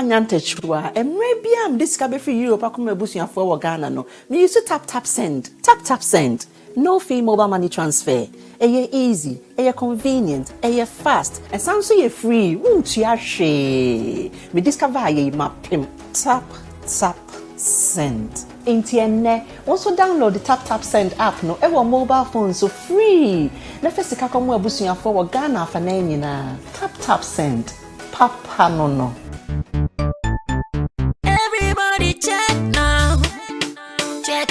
Nyantechwa maybe am this ka be free Europe akoma busuafo wo Ghana no me use tap send no fee mobile money transfer easy convenient fast and sounds so free tua hwe me discover aye mapim tap send entienne also download the tap send app no ewo mobile phone so free na fesika komo abusuafo wo Ghana fa na nyina tap send papa no check now. Check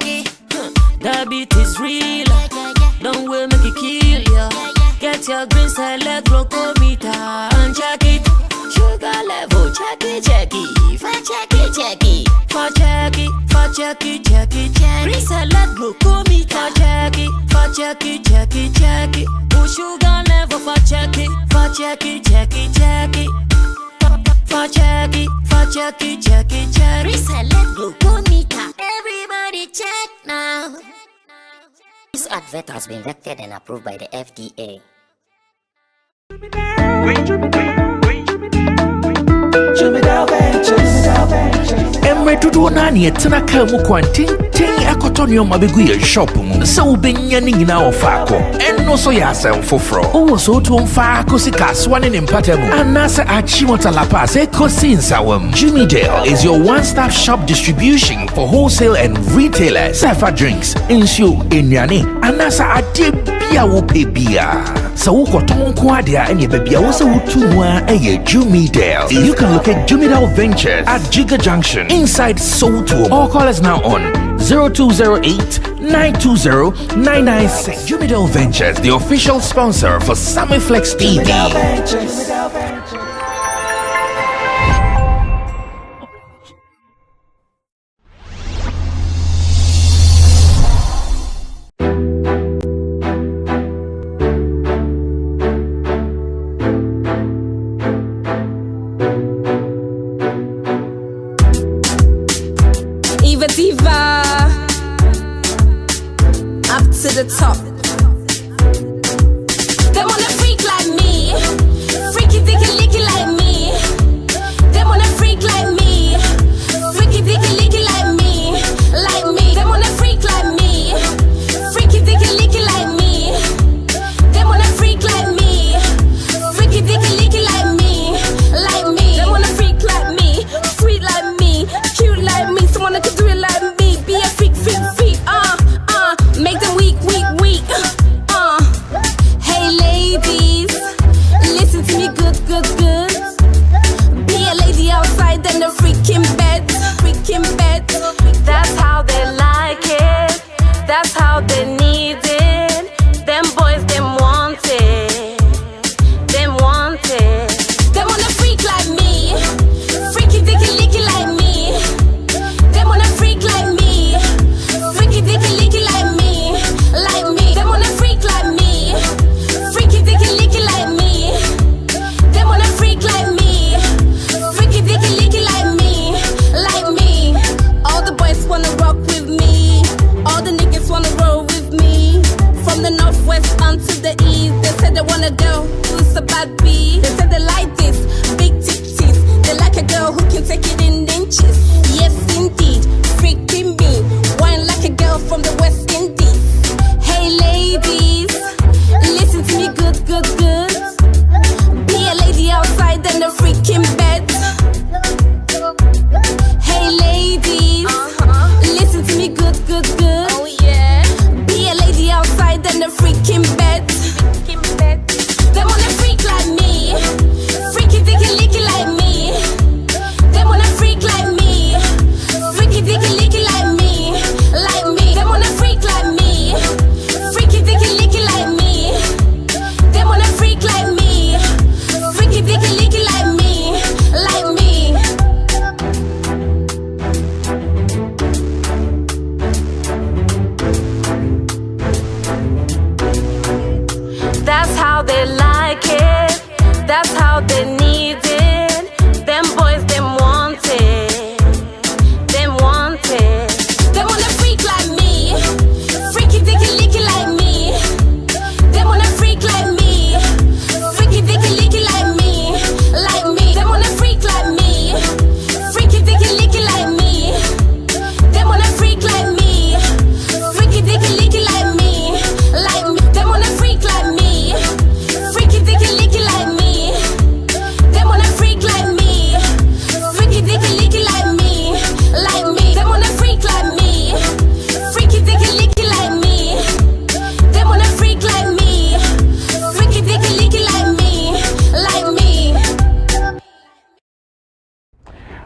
it. The beat is real. Don't wait, make it kill ya. Get your green select glucometer and check it. Sugar level, check it. Green select glucometer. Check it. Sugar level, check it. Reselect glucometer. Everybody check now. This advert has been vetted and approved by the FDA. Emre tudu nani etena ka mu kwantin akotonyo mabegu ye shop mu se ubenya ni nyina ofako enno so ya asem foforo owo so to mfa sika swane ne mpatamu anase achimota lapa se kosi nsawam. Jimmy Dale is your one-stop shop distribution for wholesale and retailers. Safa drinks, insure, enyane, anasa ade bia wo pe bia. So ukoton ko ade a enye bia wo se wutu mu a eye Jimmy Dale. You can locate Jimmy Dale Ventures at Giga Junction inside Soto. Or call us now on 0208-920-996. Jimmy Dale Ventures, the official sponsor for Sammy Flex TV. The top. They wanna freak like me, freaky dicky licky like me. They wanna freak like me, freaky dicky licky like me, like me. They wanna freak like me, freaky dicky licky like me. They wanna freak like me, freaky dicky licky like me, like me. They wanna freak like me, sweet like me, cute like me. Someone that can do it like me, be a freak, make them weak. Hey ladies, listen to me good. Be a lady outside, then the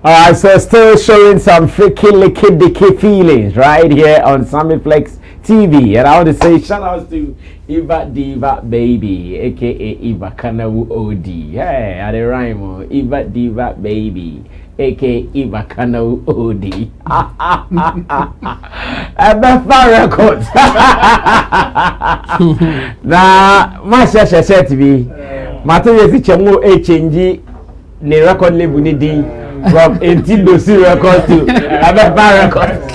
Alright, so still showing some freaky licky dicky feelings right here on Sammy Flex TV. And I want to say shout out to Eva Diva Baby, aka Eva Kanawu OD. Hey, I the rhyme. Eva Diva Baby, aka Eva Kanawu OD. Befa Records. Na Masha Shasha TV. Material si chemo change the record label ni din from 18 Dosi Records to Befa Records.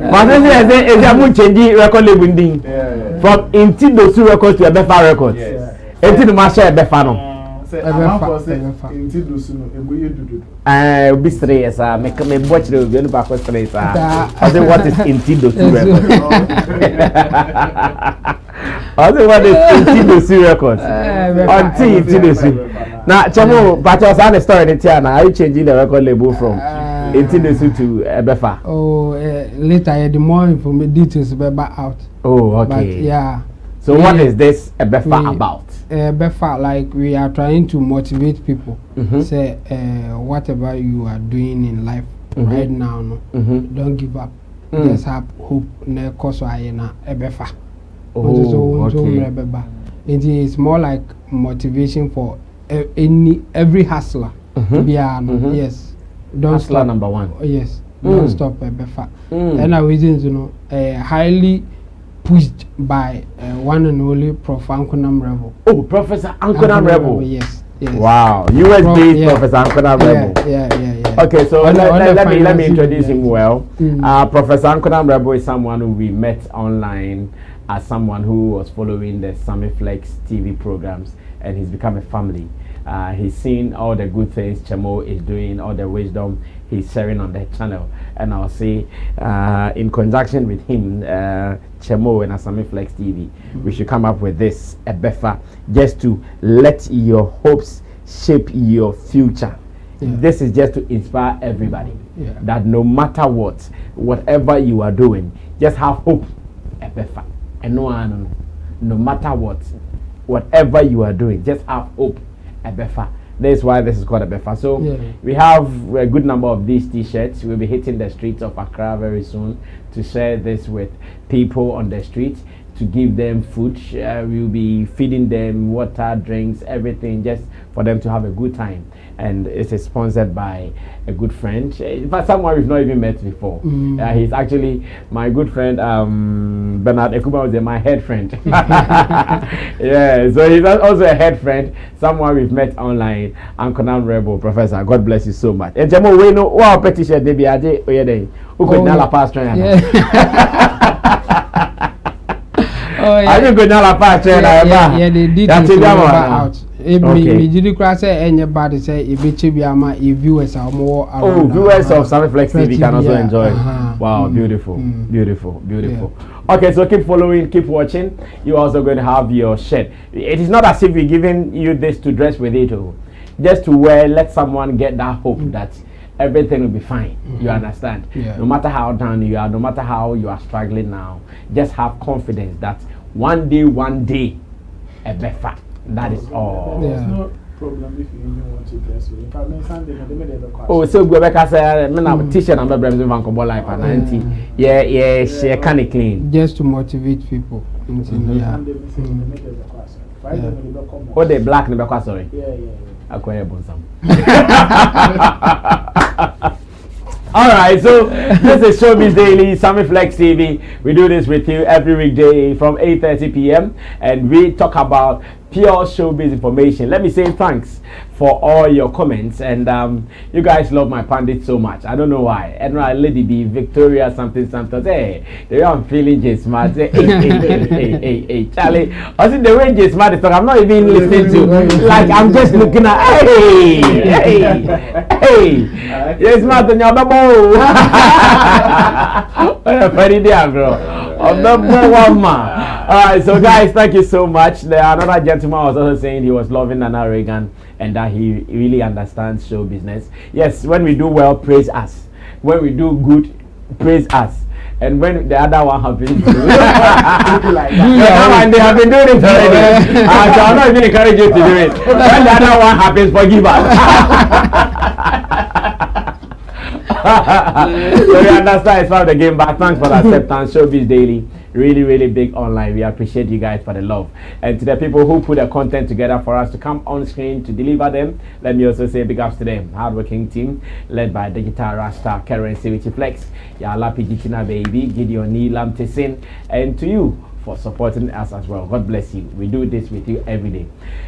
Material say chemo change record label din from 18 Dosi Records to Befa Records. 18 Masha Befa no. Be straight, sir. Make me watch the video back straight, sir. I say what is indeed those two records. I say what is indeed those two records. Until those two. Now, Chamo, but I was on the story in Tiana. Are you changing the record label from indeed those two to Befa? Oh, later the more information details will be out. Oh, okay. But, yeah. So what is this Befa about? Befa, like we are trying to motivate people. Say whatever you are doing in life right now, no, don't give up. Just have hope. Ne koso ayena Befa. Oh, okay. It is more like motivation for every hustler. Yes, don't hustler stop. number one. Yes, don't stop Befa. And our reasons, highly pushed by one and only Prof. Ankonam Rebel. Oh, Professor Ankonam Rebel. Yes, yes. Wow, US-based Professor Ankonam Rebel. Yeah. Okay, so let me introduce him well. Professor Ankonam Rebel is someone who we met online as someone who was following the Sammy Flex TV programs, and he's become a family. He's seen all the good things Chemo is doing, all the wisdom he's sharing on the channel, and I'll say in conjunction with him, Chemo and Sammy Flex TV, we should come up with this Befa just to let your hopes shape your future. This is just to inspire everybody that no matter what, whatever you are doing, just have hope. Befa, and no matter what, whatever you are doing, just have hope. Befa. That's why this is called a Befa. So we have a good number of these t-shirts. We'll be hitting the streets of Accra very soon to share this with people on the street, to give them food. We'll be feeding them water, drinks, everything, just for them to have a good time. And it is sponsored by a good friend, but someone we've not even met before. He's actually my good friend, Bernard Ekuma was my head friend. Yeah, so he's also a head friend, someone we've met online, Ankonam Rebel. Professor, God bless you so much. And Jamo, we know what petition they be a day, who could not pass train. Oh, yeah. I think good now pass train. Yeah, they did that's it. Out. Me did cry say anybody say if viewers are more. Oh, viewers of Sammy Flex TV can also enjoy. Wow, beautiful. Yeah. Okay, so keep following, keep watching. You're also going to have your shirt. It is not as if we're giving you this to dress with it, just to wear. Let someone get that hope that everything will be fine. You understand? No matter how down you are, no matter how you are struggling now, just have confidence that one day, a Befa. That is all. There's no problem if you even want to dress with it. If I mean Sunday, they made it a oh, so Rebecca said, "Man, t-shirt and my from Vancouver life and 90. Yeah, she can it clean." Just to motivate people. Oh, they black Rebecca, sorry. Yeah. Acquire Bonsam. All right, so this is Showbiz Daily, Sammy Flex TV. We do this with you every weekday from 8:30 p.m. and we talk about pure showbiz information. Let me say thanks for all your comments, and you guys love my pundit so much. I don't know why. And my lady be Victoria something. Hey, the way I'm feeling J Smart. Hey, Charlie. I see the way J Smart is talking. I'm not even listening to. Like I'm just looking at. Hey. J Smart on your bubble. What a funny day, bro. Of the one man. Alright, so guys, thank you so much. There another gentleman was also saying he was loving Nana Reagan and that he really understands show business. Yes, when we do well, praise us. When we do good, praise us. And when the other one happens, like that. And they have been doing it already. So I'm not even encourage you to do it. When the other one happens, forgive us. So you understand it's part of the game, but thanks for the acceptance. Showbiz Daily, really big online. We appreciate you guys for the love. And to the people who put the content together for us to come on screen to deliver them, let me also say big ups to them. Hardworking team led by Digital Rasta, Currency with Flex, Yala Pijitina Baby, Gideon Neelam Tessin, and to you for supporting us as well. God bless you. We do this with you every day.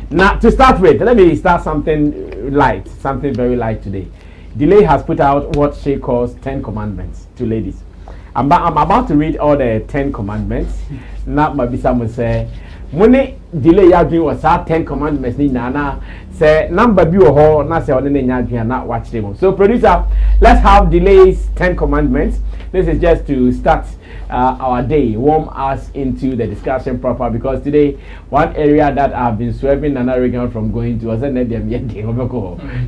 Now, to start with, let me start something light, something very light today. Delay has put out what she calls 10 commandments to ladies. I'm about to read all the 10 commandments. Not my bisa say, Money delay ya doing was 10 commandments ni nana say number bi ho na say on nya not watch them. So producer, let's have Delay's 10 commandments. This is just to start our day, warm us into the discussion proper, because today one area that I've been swerving Nana Regan from going to was a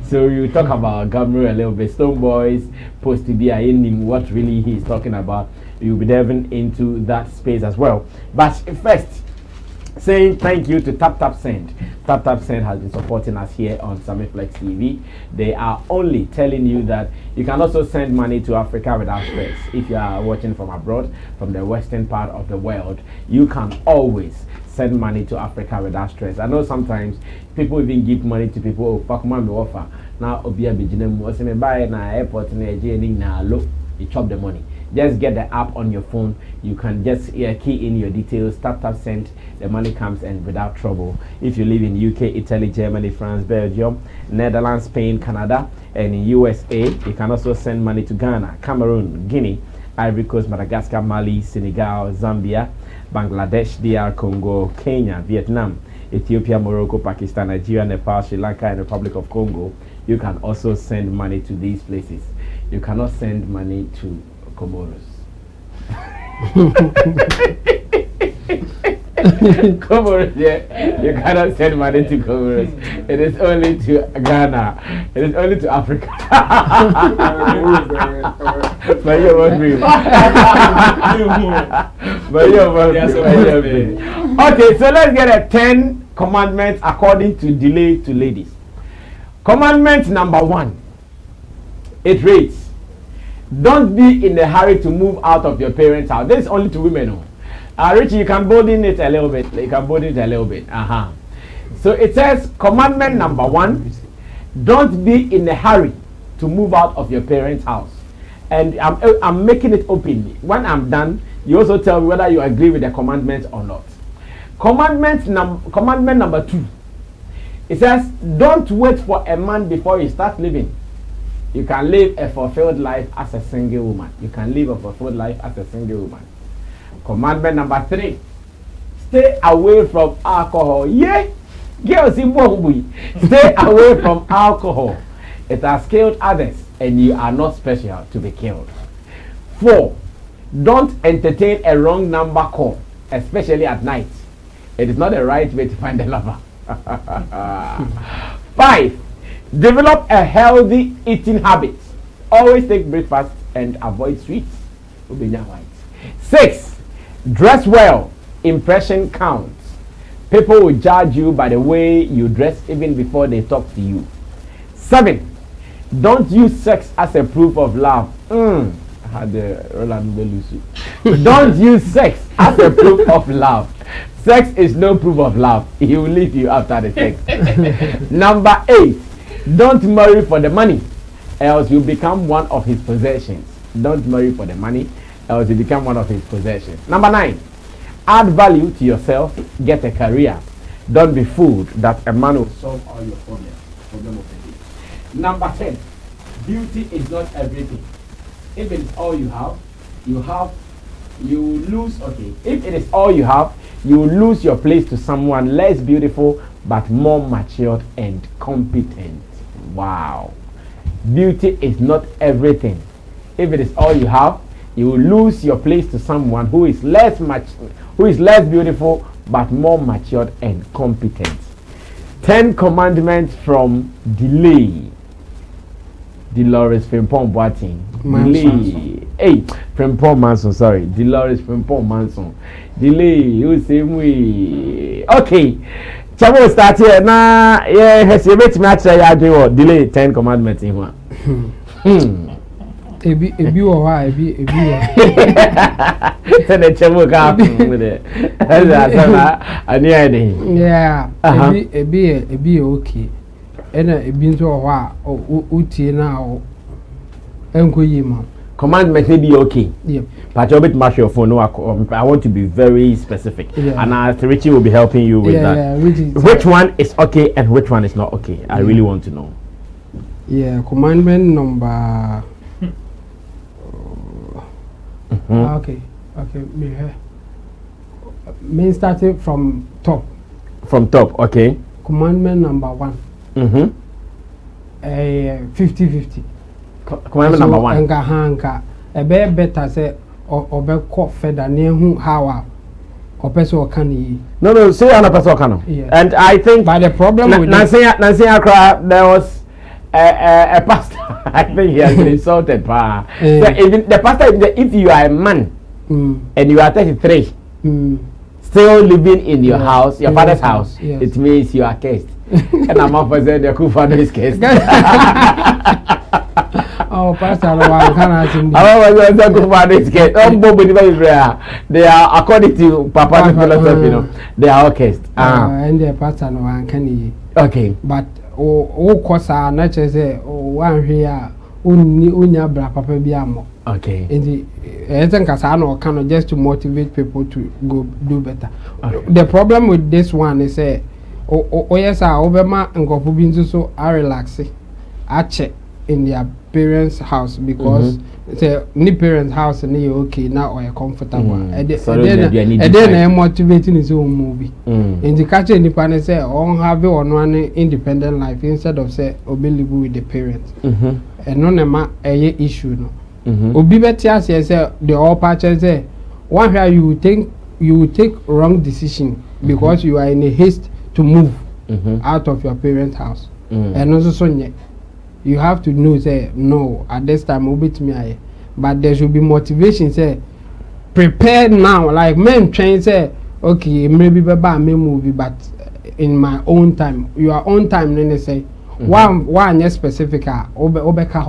so you talk about Gamro a little bit, Stone Boys, post to be ending what really he's talking about. You'll be delving into that space as well. But first, saying thank you to Tap Tap Send. Tap Tap Send has been supporting us here on Sammy Flex TV. They are only telling you that you can also send money to Africa without stress. If you are watching from abroad, from the western part of the world, you can always send money to Africa without stress. I know sometimes people even give money to people, oh, fuck man, offer. Now, Obia Bijinem was in a buy na airport na look, you chop the money. Just get the app on your phone. You can just key in your details, tap send, the money comes and without trouble. If you live in UK, Italy, Germany, France, Belgium, Netherlands, Spain, Canada, and in USA, you can also send money to Ghana, Cameroon, Guinea, Ivory Coast, Madagascar, Mali, Senegal, Zambia, Bangladesh, DR Congo, Kenya, Vietnam, Ethiopia, Morocco, Pakistan, Nigeria, Nepal, Sri Lanka, and Republic of Congo. You can also send money to these places. You cannot send money to Comoros. Comoros, yeah. You cannot send money to Comoros. It is only to Ghana. It is only to Africa. But you won't be. But you won't be. Okay, so let's get a 10 commandments according to Delay to ladies. Commandment number 1. It reads, don't be in a hurry to move out of your parents' house. This is only to women. Richie, you can bolden it a little bit. So it says, commandment number 1, don't be in a hurry to move out of your parents' house. And I'm making it open. When I'm done, you also tell me whether you agree with the commandment or not. Commandment number 2. It says, don't wait for a man before you start living. You can live a fulfilled life as a single woman. You can live a fulfilled life as a single woman. Commandment number 3. Stay away from alcohol. Yeah. Stay away from alcohol. It has killed others and you are not special to be killed. 4. Don't entertain a wrong number call, especially at night. It is not the right way to find a lover. 5. Develop a healthy eating habit. Always take breakfast and avoid sweets. 6. Dress well. Impression counts. People will judge you by the way you dress even before they talk to you. 7. Don't use sex as a proof of love. Don't use sex as a proof of love. Sex is no proof of love. He will leave you after the sex. Number 8. Don't marry for the money, else you become one of his possessions. Don't marry for the money, else you become one of his possessions. Number 9. Add value to yourself. Get a career. Don't be fooled that a man will solve all your problems. Problem of the day. Number 10. Beauty is not everything. If it is all you have, you lose. Okay. If it is all you have, you will lose your place to someone less beautiful but more matured and competent. Wow. Beauty is not everything. If it is all you have, you will lose your place to someone who is less beautiful but more matured and competent. 10 commandments from Delay. Dolores Frimpong Boating. Delay. Hey, from Paul Manson, sorry. Dolores from Paul Manson. Delay, you say we. Okay. Chamo start here. Nah, yeah, has you met me actually delay 10 commandments in one. Ebi or why? Ebi. Then the chamo come with it. Yeah. Ebi okay. Ebi into a while. Uti now. Enko yima. Commandment may be okay. Yeah. But you'll be match your phone. No, I want to be very specific. Yeah. And Richie will be helping you with that. Yeah, which one is okay and which one is not okay? I really want to know. Yeah, commandment number. Okay. Me here. Me started from top. From top, okay. Commandment number 1. 50-50. Commandment number 1. Hanka. A better say or be caught fed and near whom how or person can ye. No, say another person can. Yeah. And I think but the problem with Nancy Accra, there was a pastor. I think he has been insulted. So even the pastor, if you are a man and you are 33, still living in your house, your father's house, it means you are cursed. And I'm up for saying the cool father is cursed. Oh, Pastor, I can't see. They are according to Papa's philosophy, they are all cursed. And the pastor no one can. Okay. But course are not say one here unya bra papa biamo. Okay. And the Kasano can just to motivate people to go do better. Okay. The problem with this one is yes, Obama and Gopubinzu so are relaxing. I check in their parents' house because say ni parents' house and you okay now or comfortable. And then I motivating his own movie. In the catch in the panel say on have one independent life instead of say obey with the parents. And none a issue no. Obi betia say the all patches say one where you will take wrong decision because you are in a haste to move out of your parents' house. And also so you have to know say no at this time obit me but there should be motivation say prepare now like men train say okay maybe baba me movie but in my own time your own time then they say one yes specific obeka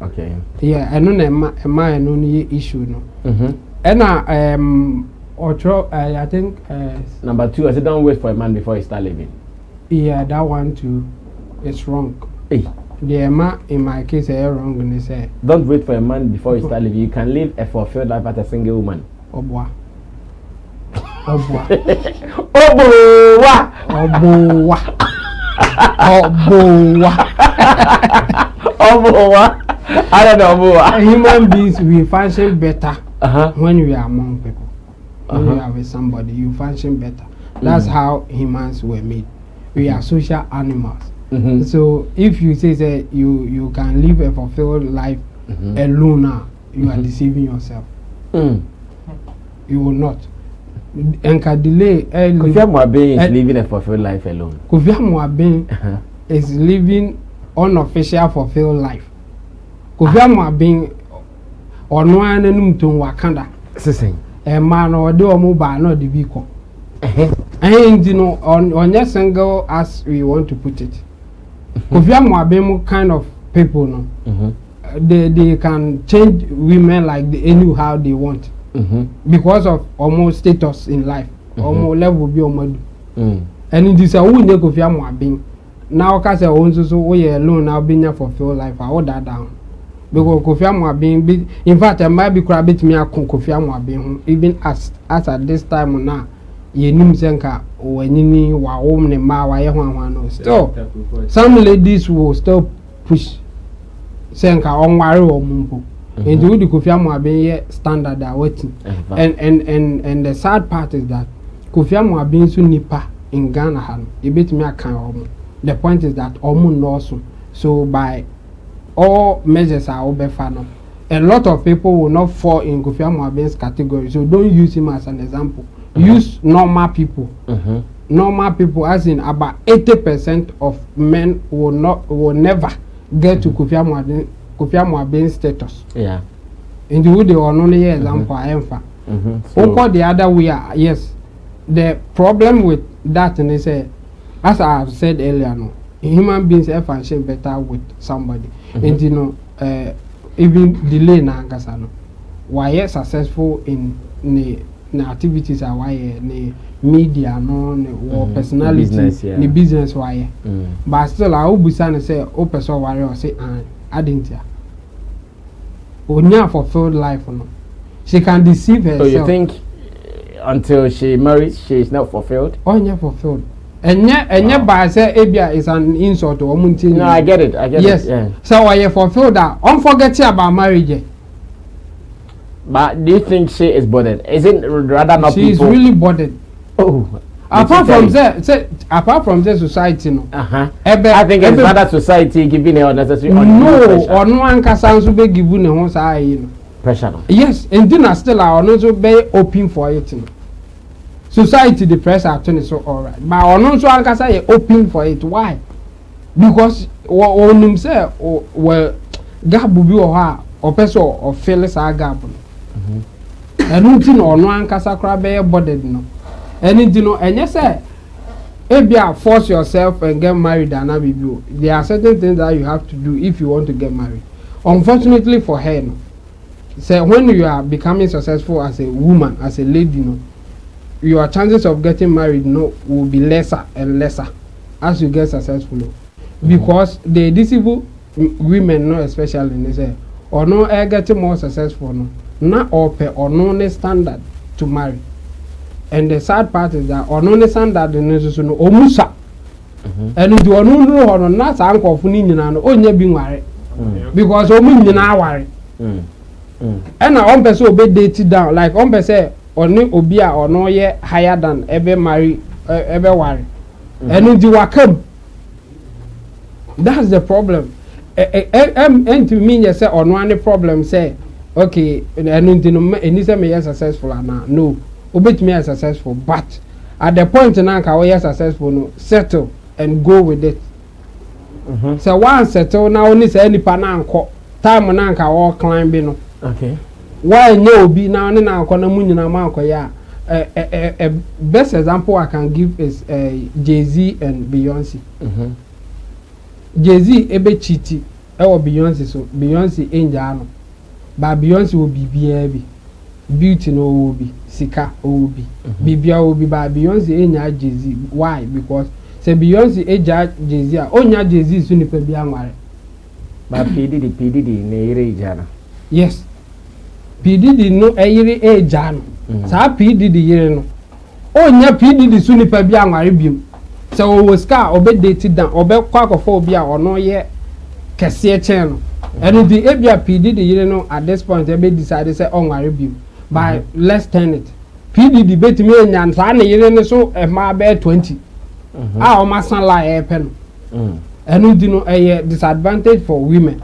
okay yeah and no ma no issue no and I think number 2 I said don't wait for a man before you start living. Yeah, that one too is wrong. Hey. The man in my case is wrong when they say don't wait for a man before you start living. You can live a fulfilled life as a single woman. Obwa. I don't know. Human beings we function better when we are among people. When you are with somebody, you function better. That's how humans were made. We are social animals. So if you say you can live a fulfilled life alone now, you are deceiving yourself. You will not. And can delay. Kofi Amoaben is living a fulfilled life alone. Kofi Amoaben is living unofficial fulfilled life. Kofi Amoaben ono ananum to Wakanda. Sisen. A man or do mobile no the vehicle. And you know on your single as we want to put it. Kofi Amoaben kind of people no. They can change women like anyhow they want. Because of almost status in life, almost level be almost. And it is a who ne Kofi Amoaben. Now cause so we alone now being here for full life. I hold that down. Because Kofi Amoaben in fact I might be quite bit me a Kofi Amoaben even as at this time now. Ye nim senka wenini wa home ne ma wa ye hwan no. Still some ladies will still push senka on ware o mumpo. And the Kofi Amoaben standard are waiting. And the sad part is that Kofi Amoaben so nipa in Ghana han. E bit me akan the point is that omu no so by all measures are obefano. A lot of people will not fall in Kofi Amoaben's category. So don't use him as an example. Use normal people. Normal people as in about 80% of men will never get to Kofi Amoaben's status. Yeah. in the wood or no years and for emfa. So the other way, yes. The problem with that, and they say, as I have said earlier, no, human beings function better with somebody. And you know, even delay na ankasa no. Why successful in the activities are why the media no or personality the business why. But still, I will be saying say, oh, person worry or say, I didn't ya. Onya fulfilled life no. She can deceive herself. So you think until she marries, she is not fulfilled? Oh, yeah, fulfilled. And yet, by say, Abia is an insult or muntin. No, I get it. I get yes. it. Yes. Yeah. So I fulfilled that. Unforget about marriage. But do you think she is bothered? Is it rather not she people? She is really bothered. Oh. Apart from the society, no. I think it's rather society giving her unnecessary. No, or no one can sound so big given a horse eye, you know. Pressure. No? Yes, and dinner still are not so very open for it. No. Society, the press are turning so alright. But or not so I can say open for it. Why? Because on himself well gabu or her or person or feelings are gabu. And nothing or no one can sacra bothered no. Anything no and yes sir. If you force yourself and get married and have you, there are certain things that you have to do if you want to get married. Unfortunately for her, no. So when you are becoming successful as a woman, as a lady, you know, your chances of getting married, no, will be lesser and lesser as you get successful. No? Because the disabled women, no, especially, they say, or no, are getting more successful, no, not or pay or no standard to marry. And the sad part is that or no standard in this no omusa. And you don't know or not uncle for Nina, only being worried because omu na worry. And I want person be dated down like on person only obia or no ye higher than ever marry ever worry. And you welcome. That's the problem. And to me you say on one problem say okay and you say me successful now no obit me successful but at the point now ka we successful no settle and go with it. So once settle now only say any pa na anko time na ka all climbing no. Okay. Why no be now na anko na mu nyina ma anko ya a best example I can give is Jay-Z and Beyonce. Jay-Z ebe chiti ewo Beyonce so Beyonce enja no but Beyonce will be baby beauty no will be sika will be bibia will be but Beyonce enya Jay-Z why because say Beyonce eja Jay-Z onya Jay-Z so ni pe bia nware but PDD ne ire ijana yes PDD no eyire eja no sa PDD yire no onya PDD so ni pe bia nware biom so we ska obe date down obe kwa akofo bia ono ye kese chen no and the ebia PDD yire no at this point ebe decide say on nware biom by let's turn it PDD bet me enya sa na yire ne so e ma be 20 o ma san la e pe no and you know a disadvantage for women.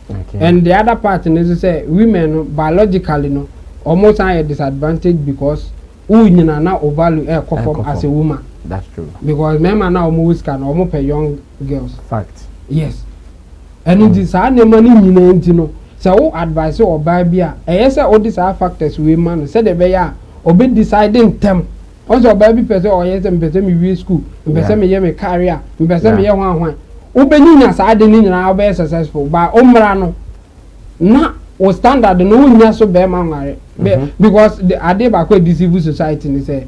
Okay. And the other part is say women biologically no almost a disadvantage because who now value as a woman. That's true. Because men now almost can almost pay young girls. Fact. Yes. And it is our money you know. So advice or baby yes all these are factors women said they are or be deciding them. Also baby person or yes and person me school, person me me career, person me one. Ubeni sa ade ni nyina be successful but umra no na o standard no nya so be ma nware because the ade ba kwa civil society ni say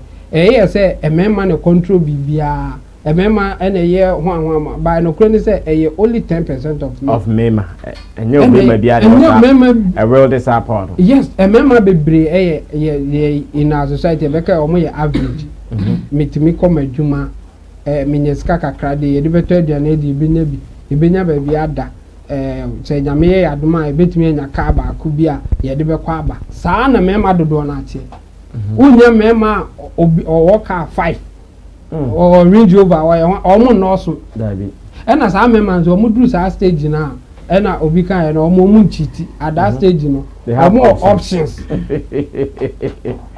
say a member no control bibia a member and a year one by no credit say only 10% of member and you member bia a real disappointment. Yes a member be bre in our society be ka omo average metimi come adwuma minyeska kakra de ye de beto aduane de ibenya ba bi ada se nyame ye adoma ebetumi anya ka ba ku bi a ye de bekwa aba saa na mema dodo na atie unya mema o ka 5 or Range Rover or mo no so dabi ena saa mema nso mo duru saa stage na ena obi kan ye na o mo nchiti at that stage no o mo options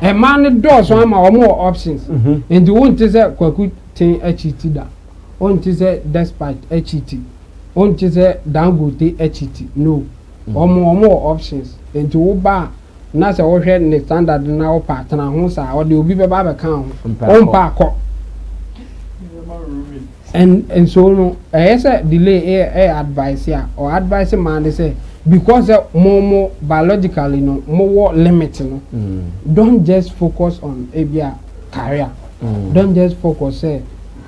e man do so ama o mo options and you want to say kwaku tin HT da on to say despite HT on to say dangote HT no more options into uba na se wo hwe ne standard na wo partner ho sa o de obi be ba be kan ho on pa ko and so no say delay advice ya or advice man they say because more biologically no more limit no don't just focus on abia career don't just focus say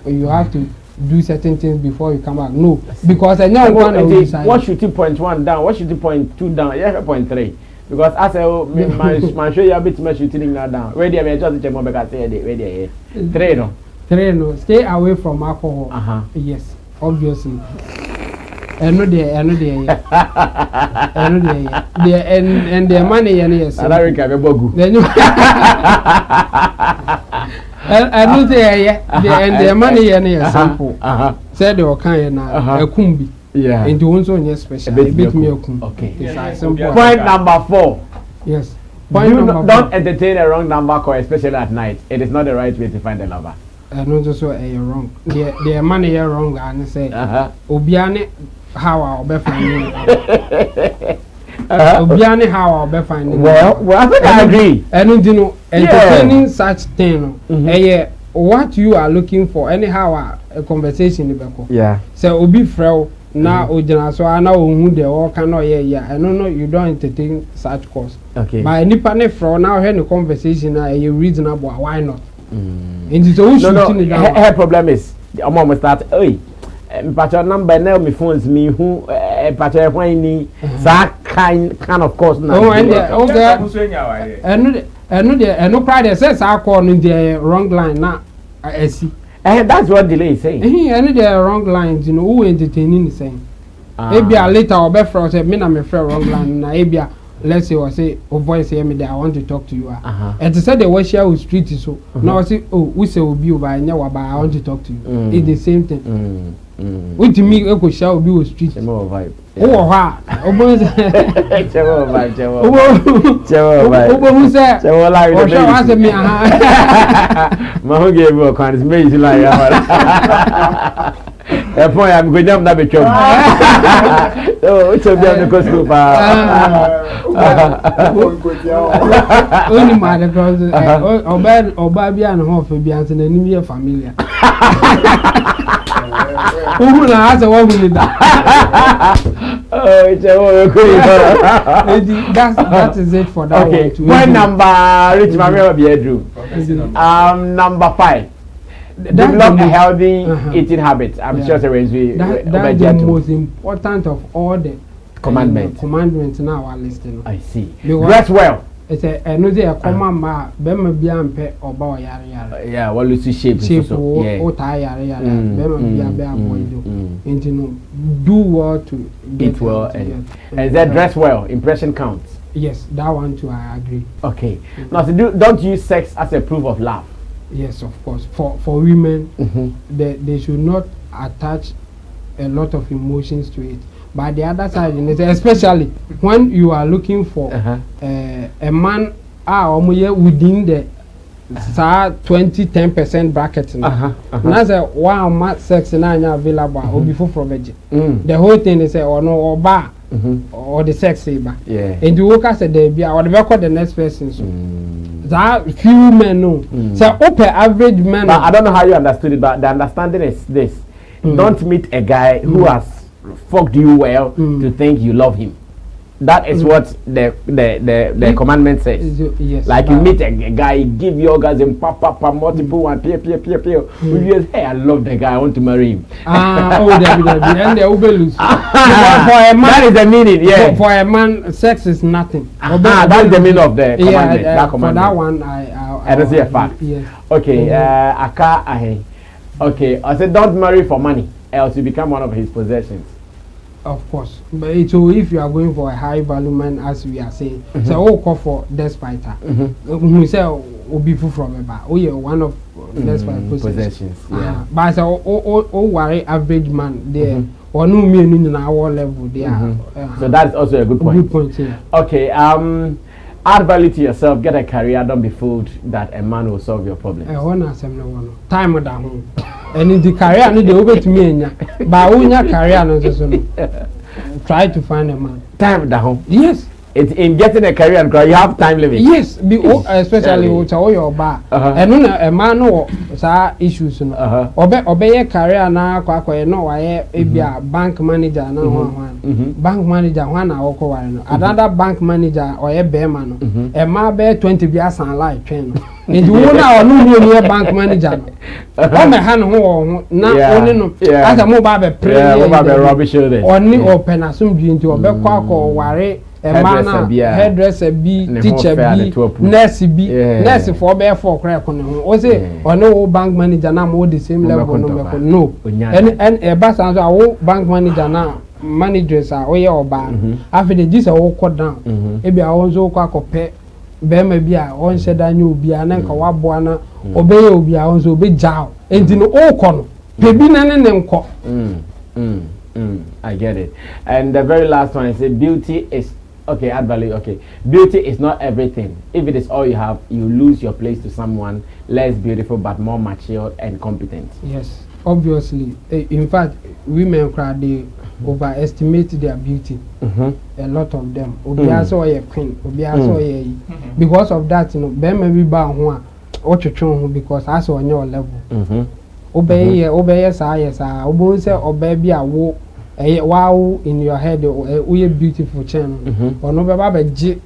you have to do certain things before you come back. No, because I know what shooting point 1 down, what shooting point 2 down, yeah, point 3. Because I say, my show you a bit much shooting now down. Where do you just check more because say where do you 3 no? 3 no. Stay away from alcohol. Yes, obviously. I know there. And the money yes. I don't care about then I know there and the money yes simple. Said the kind na a kumbi. Yeah. And you also yes special. A bit me okay. Point number 4. Yes. Don't entertain a wrong number call, especially at night. It is not the right way to find a lover. I know just so wrong. The money here wrong and say Obiane how I'll be finding Obiane how I'll be finding. Well, I think I agree. I don't know entertaining such thing. What you are looking for, anyhow a conversation yeah. So Obi Frau now Ojana so I know who they all cannot I don't know you don't entertain such course. Okay. But any panel Frau now having a conversation you reasonable why not? And it's always her problem is the mom start but your number now my phones me who but when that kind of course now. Oh and I know pride says I call in the wrong line now I see. That's what delay is saying. I know the wrong lines, you know, who entertaining the same. Maybe a later or better say me na me friend wrong line na maybe let's say or say oh voice hear me there I want to talk to you. And to say the way share with street so now say oh we say will be over Yawa but I want to talk to you. It's the same thing. What to me e go share will be with street. More vibe. Oh ha. Obo vibe. Obo say. Chewo like the baby. Oh say me aha. Ma ho give you kan is me like ya. E point am go jam na be chom. Oh, it's a bit because school pa. Only my brother oba bia na ho fa bia nse na nim ye familiar. Who na asa wa hu ni da. Oh, it's that is it for that okay. one. Point number rich Maria bedroom. Number 5. Develop a healthy eating habit. I'm sure that's the most important of all the commandments now our listing. I see. Dress well. It's a no say a command ma bema bia mpe oba o yare yare. Yeah, what lose shape so. Yeah. O ta yare yare. Bema bia be avoid do. No do well to eat well and that dress well. Impression counts. Yes, that one too I agree. Okay. Now don't use sex as a proof of love. Yes, of course. For women, they should not attach a lot of emotions to it. But the other side, especially when you are looking for a man within the 20-10% bracket. Now say wow, sex na available or before for virgin. The whole thing is or no or bar or the sex saver. Yeah. And you work as a debut or the record the next person. So. That few men know. So open average man. But I don't know how you understood it, but the understanding is this: don't meet a guy who has fucked you well to think you love him. That is what the commandment says. Yes. Like you meet a guy, give you orgasm, multiple one, peer. You just, hey, I love the guy, I want to marry him. And they will lose. For a man, that is the meaning. Yeah. For a man, sex is nothing. That's the meaning of the commandment. That commandment. For that one, I don't see a fact. Yes. Okay. Okay. I said, don't marry for money, else you become one of his possessions. Of course, but so if you are going for a high value man, as we are saying, so all call for despite we say be from a bar. Oh yeah, one of despite possessions. Yeah, but so all worry average man there or no me in our level there. So that's also a good point. Good point. Yeah. Okay. Add value to yourself. Get a career. Don't be fooled that a man will solve your problems. Time with that home. And in the career, no, they over to me, but we career, no, try to find a man. Time down. Yes. It's in getting a career and you have time limit. Yes, especially with your bar. And a man or issues. Obey career now, no, I be a bank manager, no bank manager, one hour, another bank manager or a bearman. A man bear 20 years and life train. And you won't know bank manager. Oh, my hand home, not only as a mobile prayer, rubbish only open as soon into a back or worry. Hairdresser B, teacher B, nurse B, nurse for bear for crack on him. Was it or no bank manager now more the same level? No, and a bass and our bank manager now, managers are way or bad. After the this all cut down. Maybe I also quack or pet. Bema bia on said I knew be an anchor wabuana, obey be also be jow, and in all corner. Baby name call. I get it. And the very last one is beauty is okay, add value. Okay, beauty is not everything. If it is all you have, you lose your place to someone less beautiful but more mature and competent. Yes, obviously. In fact, women cry they overestimate their beauty. A lot of them. Obiaso a queen. Obiaso a because of that, you know, be maybe ba ho a because as on your level. Obey yes, obo say obey be a wo. Wow, in your head, we a beautiful channel. Or no, baby,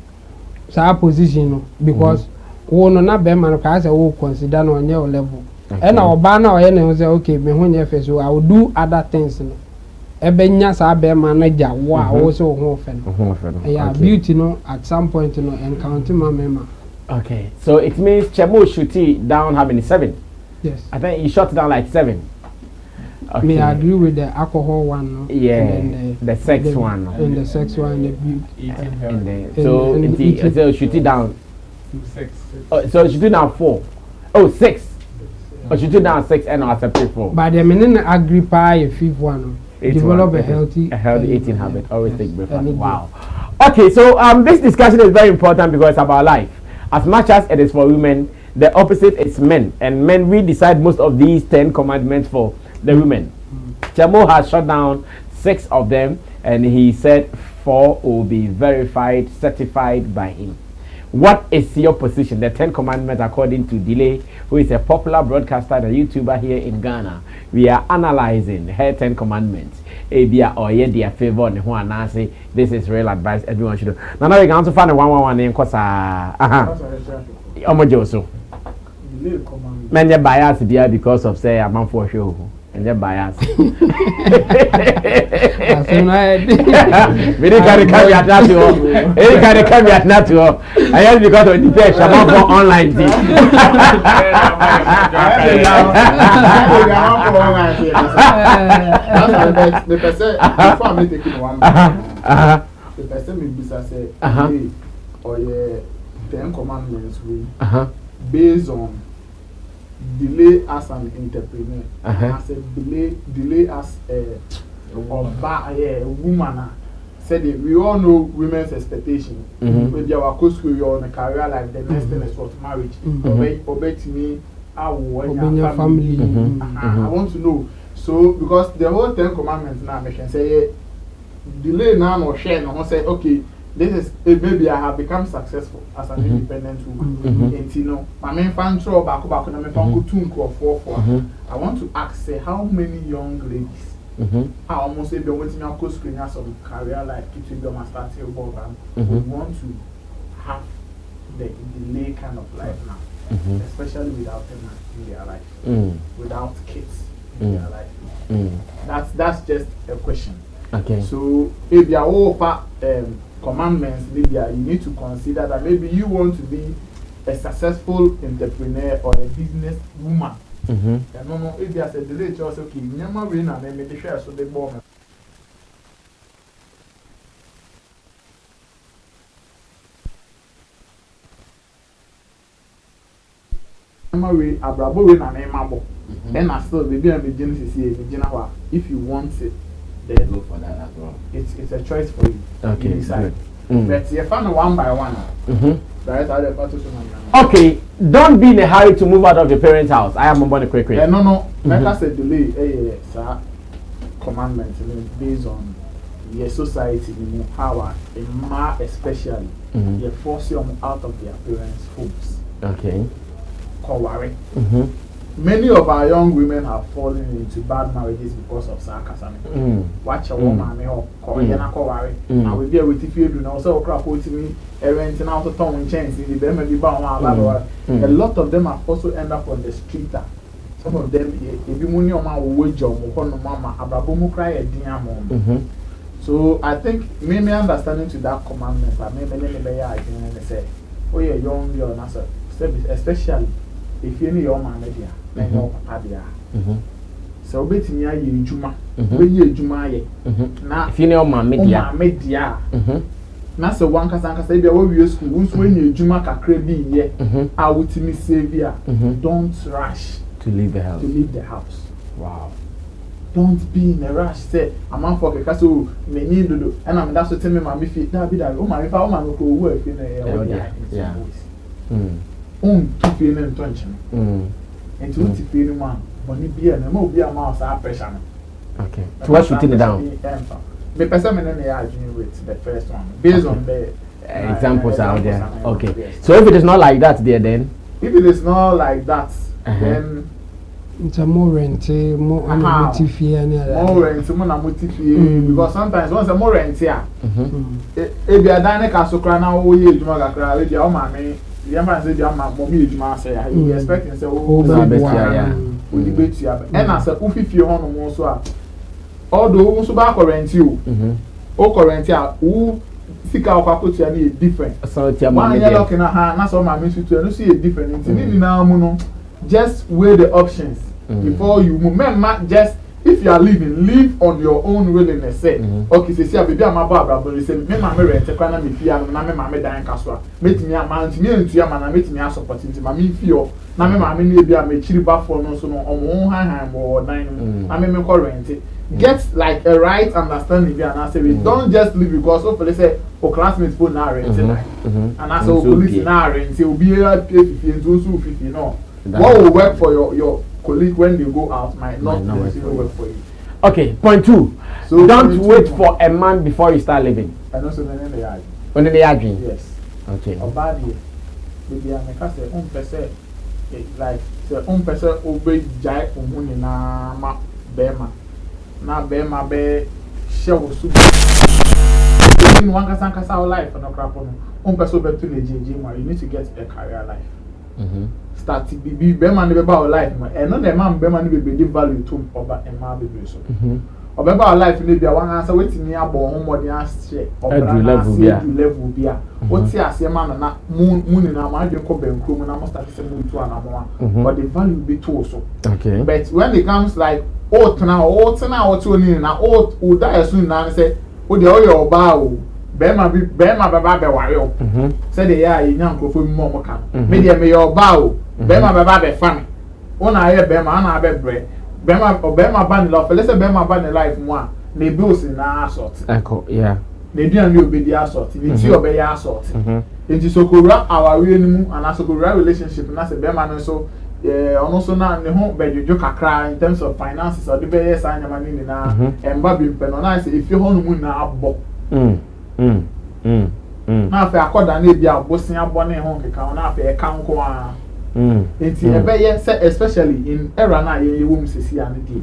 sa position because we no not be man can say we consider on your level. And our banner or any say okay, me when you face, I will do other things. Ebenya sa be manager, wow, also home. Yeah, beauty no at some point no encounter my mema. Okay, so it means Chemo shooty down how many 7? Yes, I think he shot down like 7. Okay. Me agree with the alcohol one, no? Yeah, and the sex one, no? And the sex one, the beauty. So shoot it down. 6. So shoot it down 4. Oh, 6. Or shoot it down 6 and I separate 4. But the men agree by a 5th one. Develop a healthy eating habit. Always take breakfast. Wow. Okay, so this discussion is very important because it's about life. As much as it is for women, the opposite is men. And men, we decide most of these 10 commandments for the women. Chamo has shut down 6 of them, and he said 4 will be verified, certified by him. What is your position? The 10 commandments according to Delay, who is a popular broadcaster and a YouTuber here in Ghana. We are analyzing her 10 commandments. Abia or ye dear favor and who and say this is real advice everyone should do. Now we can also find a 111 name cause Omojoso. Men your bias because of say a man for show. And your bias. We didn't carry at that to all. Any kind of carry at that to all. I have because of the page about for online thing. The person before I'm taking one. The person will be say, or yeah, 10 commandments we based on delay as an entrepreneur, as a delay as a woman. Said we all know women's expectation. When you are close to your career life, the next thing is what marriage. Obey to me, I will family. I want to know. So because the whole 10 commandments now, I can say delay now or share. No, say okay. This is maybe I have become successful as an independent woman. And you know, my main fan throw back na me fan go 2 or 4. I want to ask say how many young ladies I almost say they want to go screen as some career life between them and start to above and we want to have the delay kind of life now. Especially without them in their life. Without kids in their life. That's just a question. Okay. So if you are over commandments, maybe you need to consider that maybe you want to be a successful entrepreneur or a business woman. And no, if you are a delay, just okay, never win and then maybe share so they bomb. Abrabo win and Mabo. And I still be beginning to see if you want it. Then go for that as well. It's a choice for you. Okay, you decide. good. But you find one by one. Okay, don't be in a hurry to move out of your parents' house. I am on quick. No. Like I said, delay. Sir, commandment based on your society, how a man especially, you force them out of their parents' homes. Okay. Worry. Many of our young women have fallen into bad marriages because of sarcasm. Watch a woman or call worry. I will be with you do now. So crap to me, renting out a tongue chance in the Bema. A lot of them have also end up on the street. Some of them, if you money on my wage or mama, abrabomu cry a dear mom. So I think maybe understanding to that commandment, but maybe I can say, oh, you're young, you're not especially if you need your man media, then your papa there. So bet me you juma, when you juma ye. Now if you know my media, na so one kasanka say be we school, when you juma kakra bi ye, I would me savior. Don't rush to leave the house. To leave the house. Wow. Don't be in a rush. Say, I'm on for because me need to do, and I'm that's what tell me my feet. That be that. Oh my, if I want to go work in a yeah. To feel intention. And to feel man, but it be a more be a mouse pressure. Okay. So what shooting it down? Me person in the arguing with the first one based on the examples out there. Okay. Yes. So if it is not like that, there then. If it is not like that, then. It's a more rent, more motive, more rent, more motive. Because sometimes once a more rent here, if you are done, castle crown, oh, you are crowd, your mammy, the man said, your mommy, you must say, I will expect and say, oh, we debate you. And as a if you want more so, although also back or rent you, oh, current here, who seek out faculty and different. So, one year looking at her, that's all my mission to and see a different. Now, just weigh the options before you move. Remember, just if you are living, live on your own willingness. Say, okay, say, baby, I'm a barber, but say, me, my rent, take one of me, fear, and I'm a dying castle. Meet me a man, me and your man, meet me a supporting my me feel. Now, my maybe I'm a chili bar for no so on one hand or nine. I mean, rent it. Get like a right understanding, and I say, don't just live because hopefully say, oh, classmates put now rent, and I say, police now rent, say, will be a pay 50 and 250, no. What will work for your colleague when they go out might not necessarily work for you. Okay, point 2. So don't wait for a man before you start living. And also when they are. When they are dream. Yes. Okay. Or bad year. Maybe I make us say, like say person obey jai umuni na ma bema. Na bema be show su. In one kasa life for no crap on. Person be to the JJ, you need to get a career life. Start to be man about life, and not a man be man be give value to over a man be so. Or about life maybe I want answer waiting near born more than share or level be. What's here as a man na moon in our mind come and come and I must start to move to an but the value be too so. Okay. But when it comes like old now or 2 in now old will die soon now say, oh the oil bow. Bema baba be wario. Say the ya nyan krofo mi mo kan. Me dey me your bow. Bema baba be fan. Una here bema na be bre. Bema ban love. Let's say bema ban life mo a. Na bills na assault. Echo, yeah. Na dia ni obedi assault. Ni ti obey assault. Enti sokora our we ni mu and sokora relationship na say bema no so ono so na ne ho bejojo kakra in terms of finances or the be yes anyama ni na emba bi mpe no na say if you ho no mu na abbo. Na fe akoda na bia bosin abone ho keka na fe eka nko a enti ebe say especially in era na ye wom sisi an dey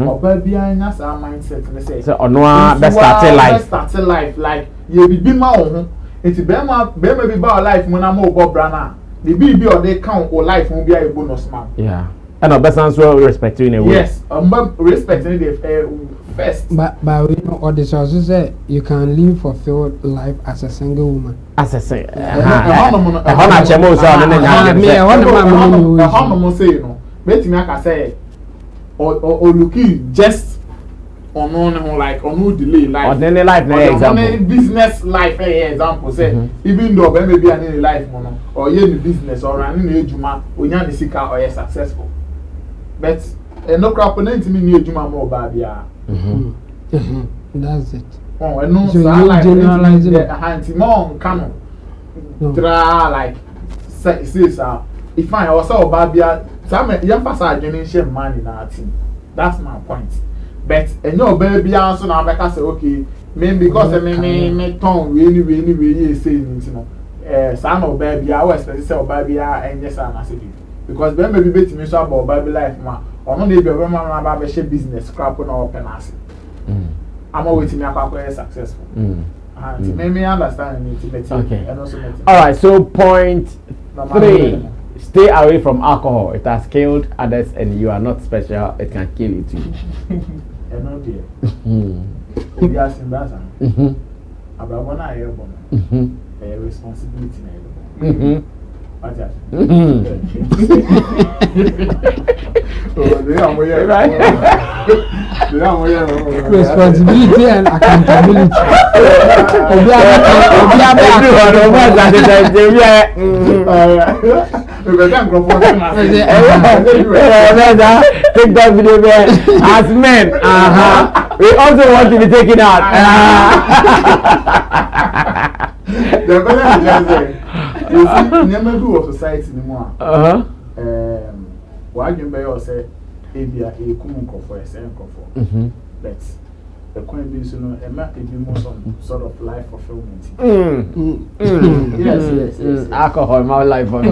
oba bia nya sa mindset ne say ono a best start life like ye bibi ma wo ho enti be ma bi ba life mo na mo bo bra na the bibi o dey count o life mo bia e bonus man yeah and best answer respecting a way yes respecting the first. But you know, or this also say you can live fulfilled life as a single woman. As a single. Or looking just on like on delay life. Ordinary life, example. Business life, example. Say even though maybe any life, or you business or running a juma, or you are sika or you successful, but no crap on anything in your juma more babia. That's it. Oh, and no, so you generalize it. Handy more canon. Try like says if I also babia, some young person generation money in our team. That's my point. But and your baby also now make us say okay, Me because me ton we say no. Son of baby, I was say o baby and yes am say because when maybe bet me so about baby life ma. Ono dey be ma ba be share business scrap na open as. I'm always me akwa successful. Me understand it. Okay. And also all right, so point 3. Stay away from alcohol. It has killed others and you are not special. It can kill you too. If you are Simbaza, Abraham, I have responsibility. What's that? Responsibility and accountability. Take that video there. As men, we also want to be taken out. You see, never do of society anymore. Why you may say, maybe a kumunko for a senko for. But the coin being so no, it might be more some sort of life fulfillment. Yes. Alcohol, my life for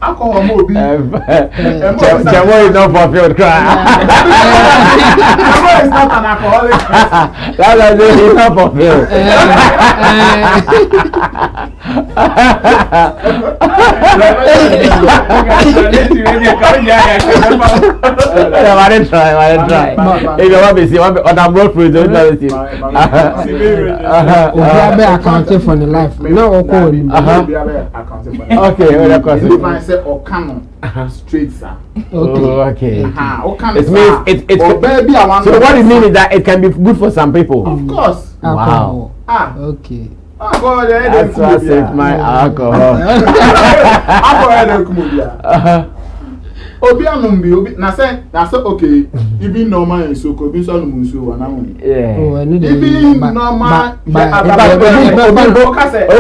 alcohol more be. Jawa is not fulfilled. Jawa is not an alcoholic. That's why he's not fulfilled. I didn't try. You know what we see? On the road for the university. We are accounting for the life. No, okay, if I say Okano straight sir. Okay. It means it's baby. So what it means is that it can be good for some people. Of course. Wow. Okay. God, that's why I saved my alcohol. Obi anumbi na say okay even normal and so ko bi so no munsu wa na won even normal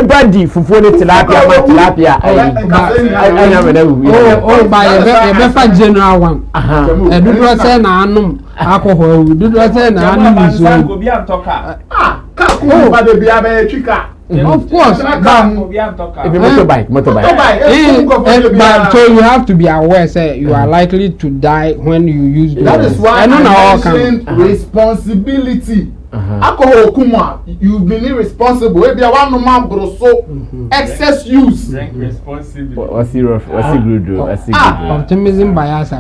obadi fufuo ni tilapia anya me na wu by a general one edudo say na anum alcohol edudo say na anum munsu go bi antoka ka ko ba de bia ba twika. Of course, if you motorbike. But so you have to be aware, say you are likely to die when you use drugs. That is why I mentioned responsibility. Alcohol kuma, you've been irresponsible. If you want no man broso, excess use. Drink responsibly. What's he good do? Optimism bias.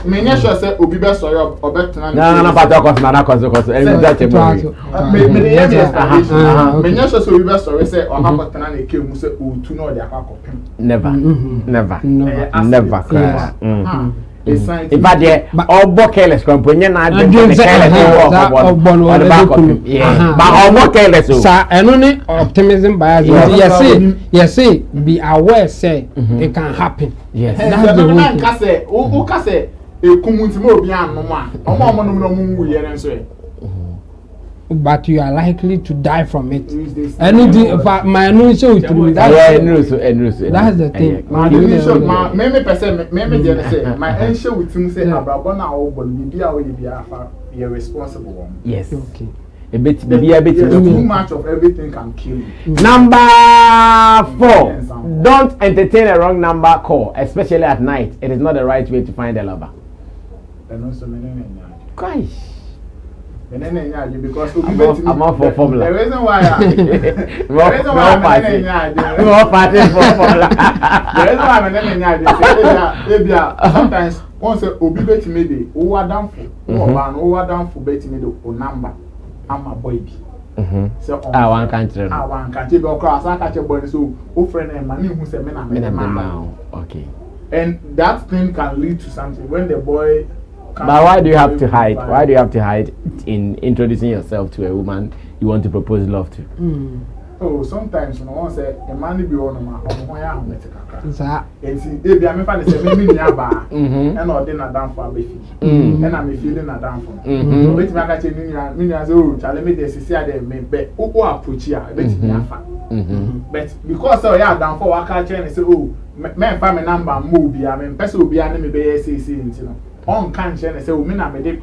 Many sure say obi be sorry obetena. No, but many sure say obi be sorry say obetena na kemu say otu na ode akakopem. Never. In fact, all careless company na but all careless. Sir, and only optimism bias. Yes, be aware, say it can happen. Yes, that's the whole thing. But you are likely to die from it. Anything, my own show it to me. That's the thing. My own show with him say, "Abrabona or Bolivia will be a responsible one." Yes. Okay. A bit. Too much of everything can kill you. Number 4. Don't entertain a wrong number call, especially at night. It is not the right way to find a lover. Gosh. Because I'm off for formula. The reason why sometimes once obi bet me dey over down for bet me the number I'm a boy bi so one country be across I catch a boy so o friend and man who say me na okay, and that thing can lead to something when the boy. But why do you have to hide? Why do you have to hide in introducing yourself to a woman you want to propose love to? Oh, sometimes when one say a man be on my home, and see, if I find the same me and or dinner down for a baby, and I'm feeling a down for. So let me catch me as oh, tell me this is there, may be approach here, but because so yeah, down for I catch and say, oh. me fa me number mo bi a me pese obi a ne me be say nti no on kan che ne say o me na me de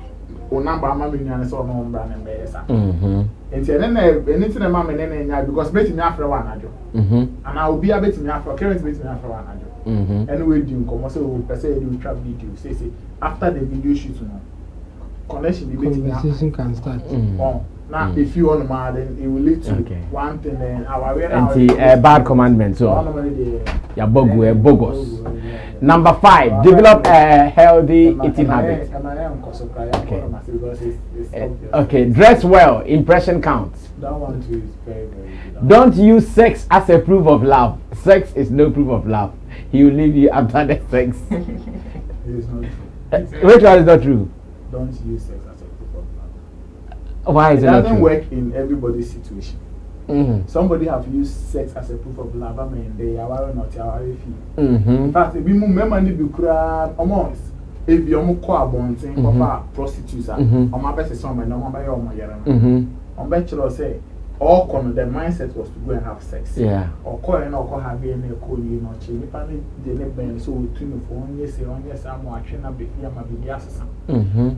o number ama me nua ne say o no mbra ne be sa nti ene na anything na ma me ne nya because bet me afra wa anajo and I obi a bet me afra current bet me afra wa anajo anyway do nkomo say o pese e do trap video say after the video shoot no connection be bet me conversation can start now if you want to then it will lead to one thing then a bad commandment so yeah bogus. Number 5, develop a healthy eating habit. Okay, dress well, impression counts. That one too is very, very Don't use sex as a proof of love. Sex is no proof of love. He will leave you after the sex. It is not true. Which one is not true? Don't use sex as a proof of love. Why is it not true? It doesn't work in everybody's situation. Somebody have used sex as a proof of love. I mean, they are not in fact, if you remember the crowd, almost if you call bonting of prostitutes, on my best song, and on my own, on bachelor say, all come the mindset was to go and have sex. Yeah. Or call and or have any call you not change. If I need the name, so to for 1 year, on yes, I'm watching a bit here, my baby assassin.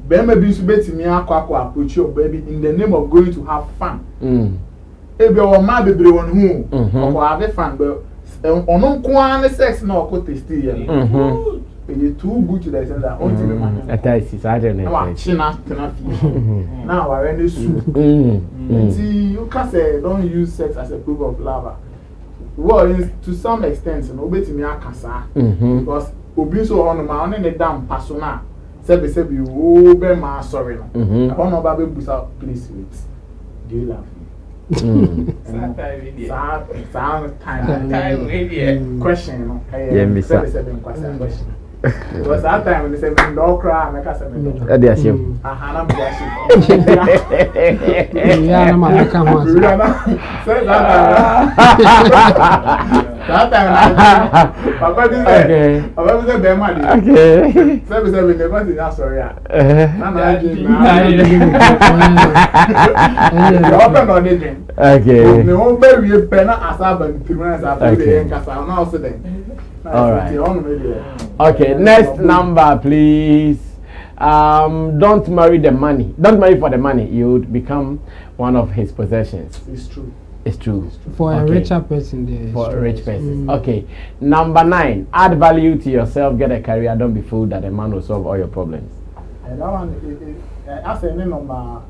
Bema be to bet me approach your baby in the name of going to have fun. If you are my baby on who or have a fun, but on no sex no could taste here. It is too good to the extent that only the man. I don't know. Now I really see you can say don't use sex as a proof of love. Well, to some extent, no bet me a because obi so on my own the damn persona. Say you over my sorry. I don't know about busa please wait. Do you laugh? Time question. Question. Because that time when they say me no cry, make us say me no. They assume. Na me assume. Yeah, na ma come on. Say that time. Papa this say. Papa this say be mad. Okay. Say me never see that story. Na open on the dream. Okay. Me won be we pen asaba ntimana asaba dey nkasa na also then. All right. Okay, next number, please. Don't marry the money. Don't marry for the money. You would become one of his possessions. It's true. It's true. For a richer person, there. For a rich person. Okay. Number 9. Add value to yourself. Get a career. Don't be fooled that a man will solve all your problems. And that one, I say number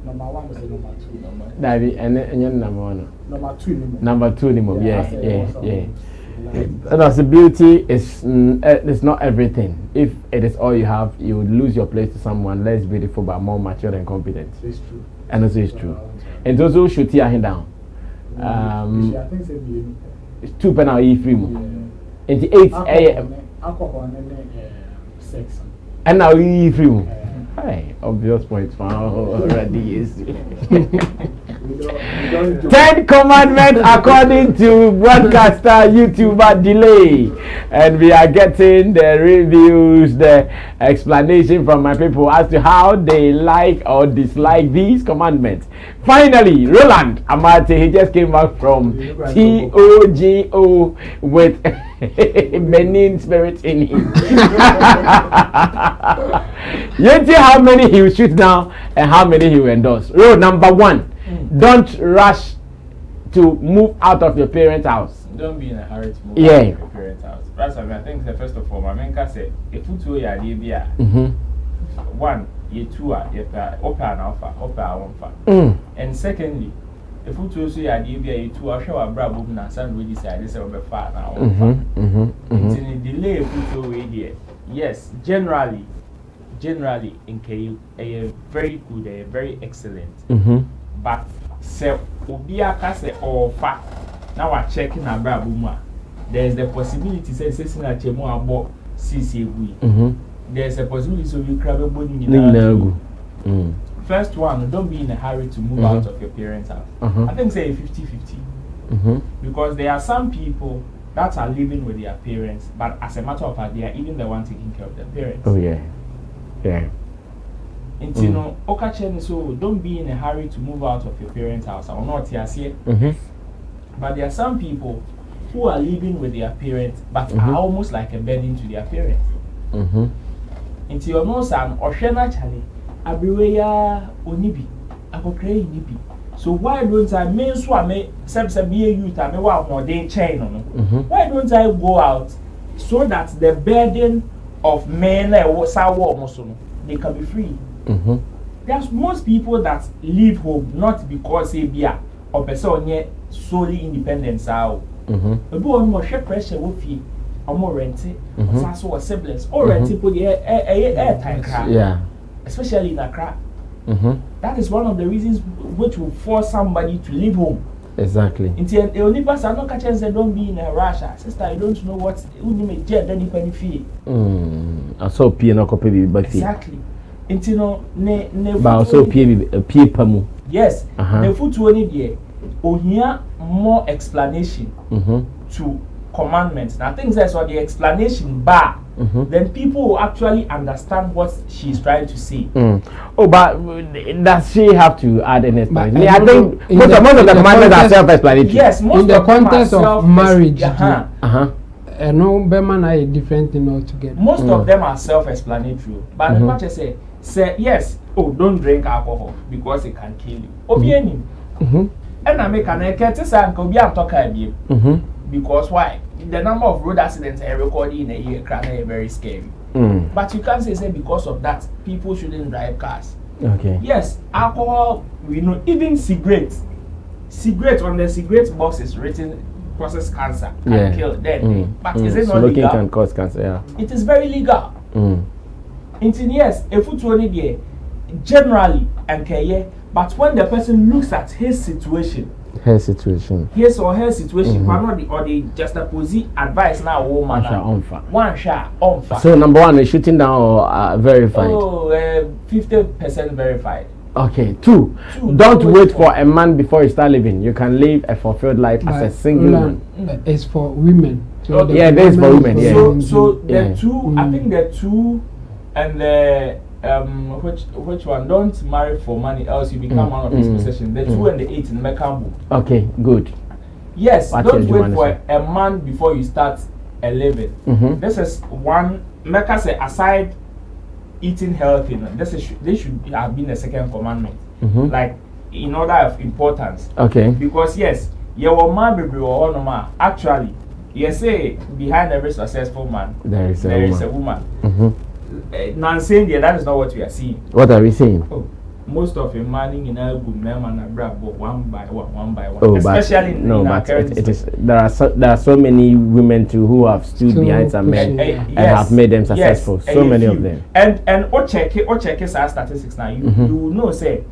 number 1 is number 2. David, and number 1. Number 2. Number 2. Yeah. And as beauty is not everything. If it is all you have, you would lose your place to someone less beautiful but more mature and competent. It's true. And also it's true. And also should tear him down. I think it's 2 penalty free more. And the 8 alcohol and sex. And now he free more. Hey, obvious points found already is. 10 commandments according to broadcaster YouTuber Delay, and we are getting the reviews, the explanation from my people as to how they like or dislike these commandments. Finally, Roland Amate, he just came back from TOGO with Benin spirit in him. You see how many he will shoot down and how many he will endorse. Rule number 1. Don't rush to move out of your parents' house. Don't be in a hurry to move out of your parents' house. That's I think that first of all, my man said, if you two are the 1, you 2 are open alpha. And secondly, if you two are the you 2 are sure bravo and son will decide this over far now. It's in a delay if you two away. Yes, generally in KU, a very good, a very excellent. But say Obia Kase or fa now we're checking a brabuma. There's the possibility say na chemo abo CCV. There's a possibility so you grab a body in. First one, don't be in a hurry to move out of your parents' house. I think say 50-50. Because there are some people that are living with their parents, but as a matter of fact, they are even the one taking care of their parents. Oh yeah. And you know, Okachen, so don't be in a hurry to move out of your parents' house. I will not hear. But there are some people, who are living with their parents but are almost like a burden to their parents. Into your nose and Oshena Chali, Abiweya Onibi, Akokre Nibi. So why don't I mean so I may be a youth I may want more day chain on? Why don't I go out so that the burden of men they can be free? There's most people that leave home not because they be a or person solely independent. A boy more share pressure with you. Or more rented, or siblings, or rented put the airtime crack. Yeah. Especially in Accra. That is one of the reasons which will force somebody to leave home. Exactly. Until the only person I know catches they don't be in a rush. Sister, I don't know what you may jet any penny fee. I saw P no copy but exactly. Until no but also P pamu. Yes. The food to only there. Oh here more explanation to commandments. Now, I think that's what the explanation bar. Then people will actually understand what she's trying to say. Oh, but does she have to add an explanation? I think most of the commandments are self-explanatory. Yes, most in the of them context are of marriage. No, Berman are a different thing altogether. Most of them are self-explanatory. But the much say yes, oh, don't drink alcohol because it can kill you. And I make an because why? The number of road accidents I recorded in a year are very scary. But you can't say because of that people shouldn't drive cars. Okay. Yes, alcohol, we know, even cigarettes. Cigarettes on the cigarette box is written causes cancer, can kill dead. But is it not smoking legal? Can cause cancer, yeah. It is very legal. Yes, if it's only there, generally and but when the person looks at his situation, his or her situation, or the just a posi advice now, woman, one shot on. So number one is shooting down or verified. 50% verified. Okay, two. Don't wait for a man before you start living. You can live a fulfilled life as a single man. It's for women. So yeah, that is for women. Yeah. So the two, I think the two, and the which one? Don't marry for money, else you become one of his possessions. The 2 and the 8 in Mekambu. Okay, good. Yes, don't wait for a man before you start a living. This is one. Mecca say aside eating healthy, this should have been the second commandment. Like in order of importance. Okay. Because yes, your man be no actually, you say behind every successful man there is a woman. Now saying that is not what we are seeing. What are we seeing? Oh, most of the money in our men and one by one. Oh, especially in our current it is there are so many women too who have stood behind some men and have made them successful. Yes, so many of them. And check our statistics now. You will know say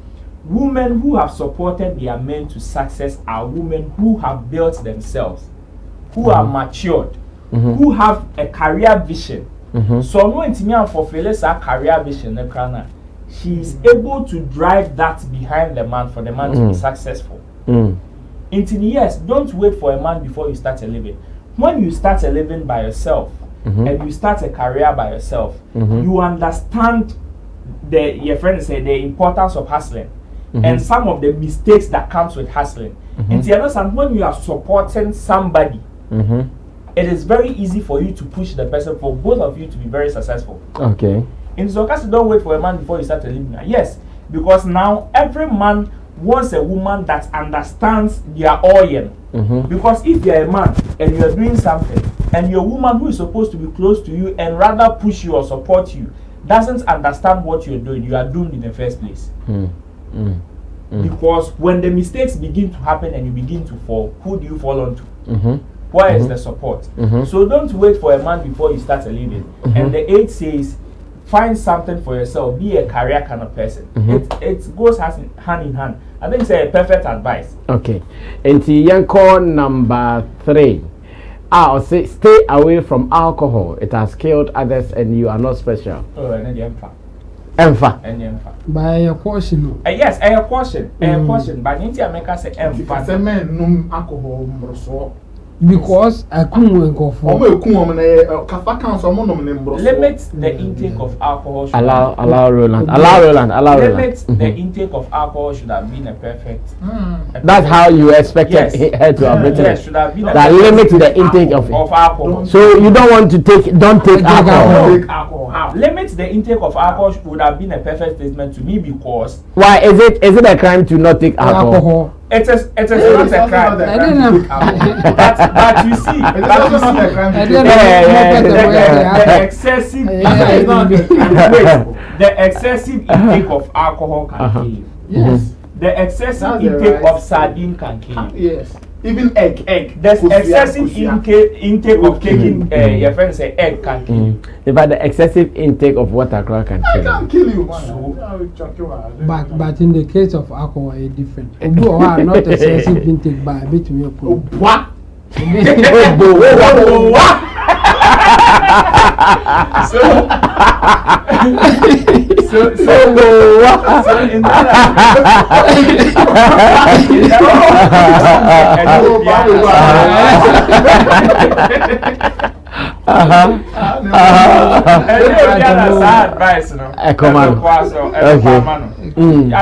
women who have supported their men to success are women who have built themselves, who are matured, who have a career vision. So when Timian fulfills her career vision, she is able to drive that behind the man for the man to be successful. Yes, don't wait for a man before you start a living. When you start a living by yourself and you start a career by yourself, you understand your friend said the importance of hustling and some of the mistakes that comes with hustling. And you understand when you are supporting somebody, it is very easy for you to push the person for both of you to be very successful. Okay. In so case, don't wait for a man before you start a living. Yes, because now every man wants a woman that understands their oil. Because if you're a man and you're doing something and your woman who is supposed to be close to you and rather push you or support you doesn't understand what you're doing, you are doomed in the first place. Because when the mistakes begin to happen and you begin to fall, who do you fall onto? Where is the support? So don't wait for a man before you start a living. And the 8 says, find something for yourself. Be a career kind of person. It goes hand in hand. I think it's a perfect advice. Okay. And yanko number 3. I'll say stay away from alcohol. It has killed others and you are not special. Oh, and then Emfa. By a portion. Yes, a portion. A portion. But in America say emfa. Men num alcohol because I couldn't go for. Limit the intake of alcohol. Allow Roland. Limit the intake of alcohol should have been a perfect. That's how you expected her to have written it. Should have been that limit the intake of alcohol. So you don't want to take alcohol. How? Limit the intake of alcohol would have been a perfect statement to me because. Why is it a crime to not take alcohol? It is not a crime. But you see, the excessive intake of alcohol can kill you. Yes. The excessive intake of sardine can kill you. Yes. Even egg. The excessive intake of taking your friends say egg can kill you. In fact, the excessive intake of water can kill you. Can kill you. But in the case of alcohol, it's different. Not excessive intake, but a bit more. What? So in that advice, I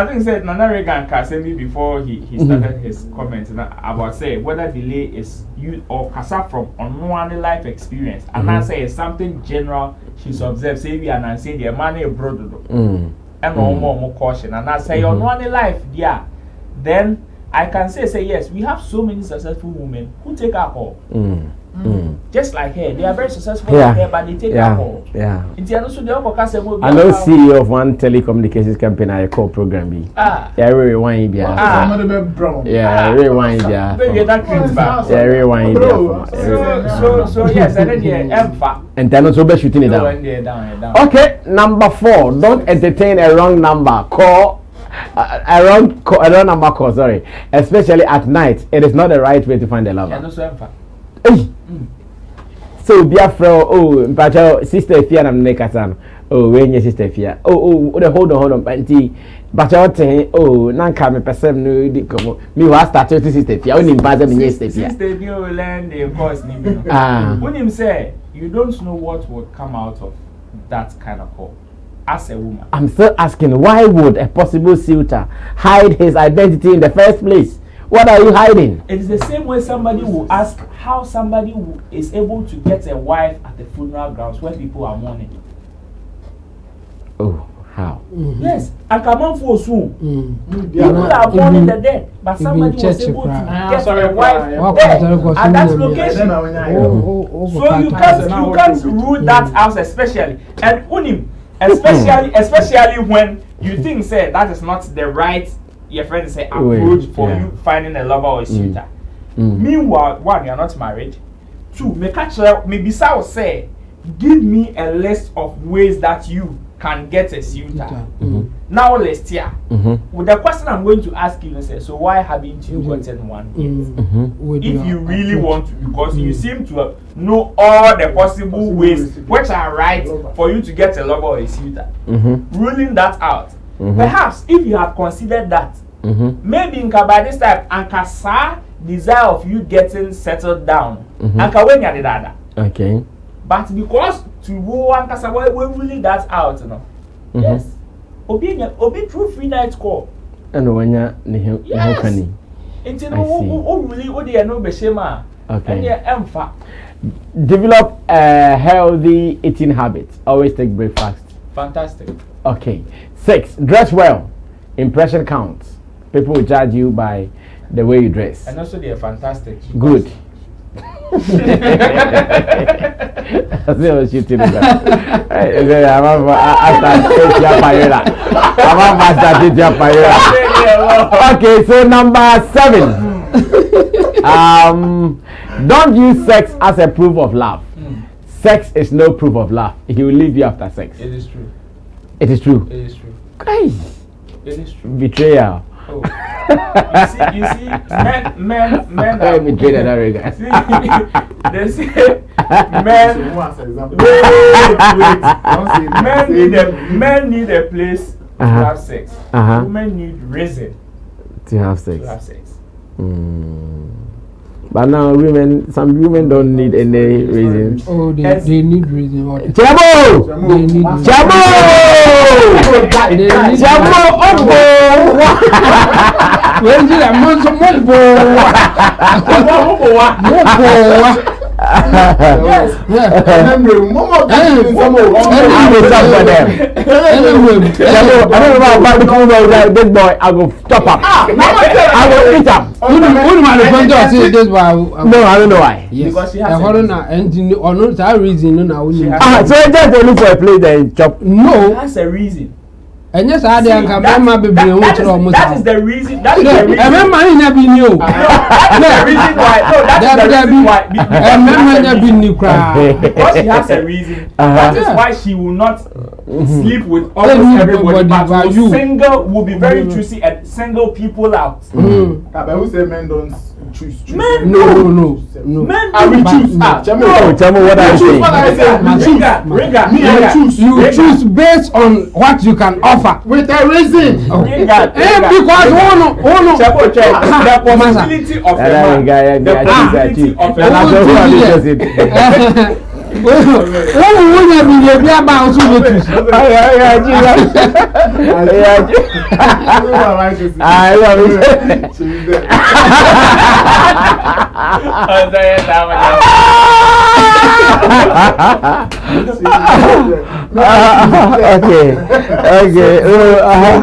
think said Nana Reagan Kasemi before he started his comments about say whether delay is you or Kasa from unwanted life experience, and I say it's something general she's observed. Say we are saying the money abroad, and no more caution, and I say unwanted life, yeah. Then I can say yes, we have so many successful women who take alcohol. Just like her, they are very successful like her, but they take alcohol. Yeah. I know CEO of one telecommunications company I call program B. Really wine beer. Really wine beer. Really wine beer. So yes, and then and then also be shooting it down. Okay, number 4. Don't entertain a wrong number. Call a wrong number call. Sorry, especially at night. It is not the right way to find a lover. So Biafra, but sister Fia and Nekatan. When your sister Fia. Hold on, Panty. But Nanka me person no di come. Me was started to sister Fia. Only bad me sister Fia. Sister Fia will learn the course. When him say you don't know what would come out of that kind of call. As a woman, I'm still asking, why would a possible suitor hide his identity in the first place? What are you hiding? It is the same way somebody will ask how somebody is able to get a wife at the funeral grounds where people are mourning. Oh, how? Yes, and come on for soon. People are mourning the dead, but somebody was able to get a wife at that location. So you can't rule that out, especially and unim, especially when you think say that is not the right. Your friend say approach for you finding a lover or a suitor. Meanwhile, 1, you are not married. 2, maybe Sao say, give me a list of ways that you can get a suitor. Now let's hear. With the question I'm going to ask you, say, so why haven't you gotten one yet? If you really want to, because you seem to know all the possible ways which are right for you to get a lover or a suitor. Ruling that out. Perhaps if you have considered that, maybe by this time, Ankasa desire of you getting settled down. Anka when you did that. Okay. But because to go Ankasa, we're ruling that out, you know. Yes. Obi through free night call. And when you're yes. Until really no beshema. Okay. And develop a healthy eating habit. Always take breakfast. Fantastic. Okay. 6, dress well. Impression counts. People will judge you by the way you dress. And also they are fantastic. Good. I was shooting okay, so number 7. Don't use sex as a proof of love. Sex is no proof of love. He will leave you after sex. It is true. It is true. It is true. Guys. It is true. Betrayal. Oh. You see, men are betrayed that guys. They say men. Men need a place to have sex. Women need reason to have sex. But now some women don't need any reason. Oh, they need reason. Chamo! They need Chamo! When did I want some Yes. I don't know about the big boy. I go stop up. I go eat up. No, I don't know why. yes. Because she has a reason. No, So I just look for a place and chop. no. That's a reason. And yes, I didn't come back. My baby, That is the reason. That is the reason. I remember I never knew. That's the reason why. No, that's the reason why. I remember never knew. Because she has a reason. That is why she will not sleep with almost everybody. But single will be very choosy and single people out. But who say men don't choose? Men No. Men I will choose. Tell me what I say. Ringa. You choose based on what you can offer. With a reason. Because the possibility of a man. The possibility of a man.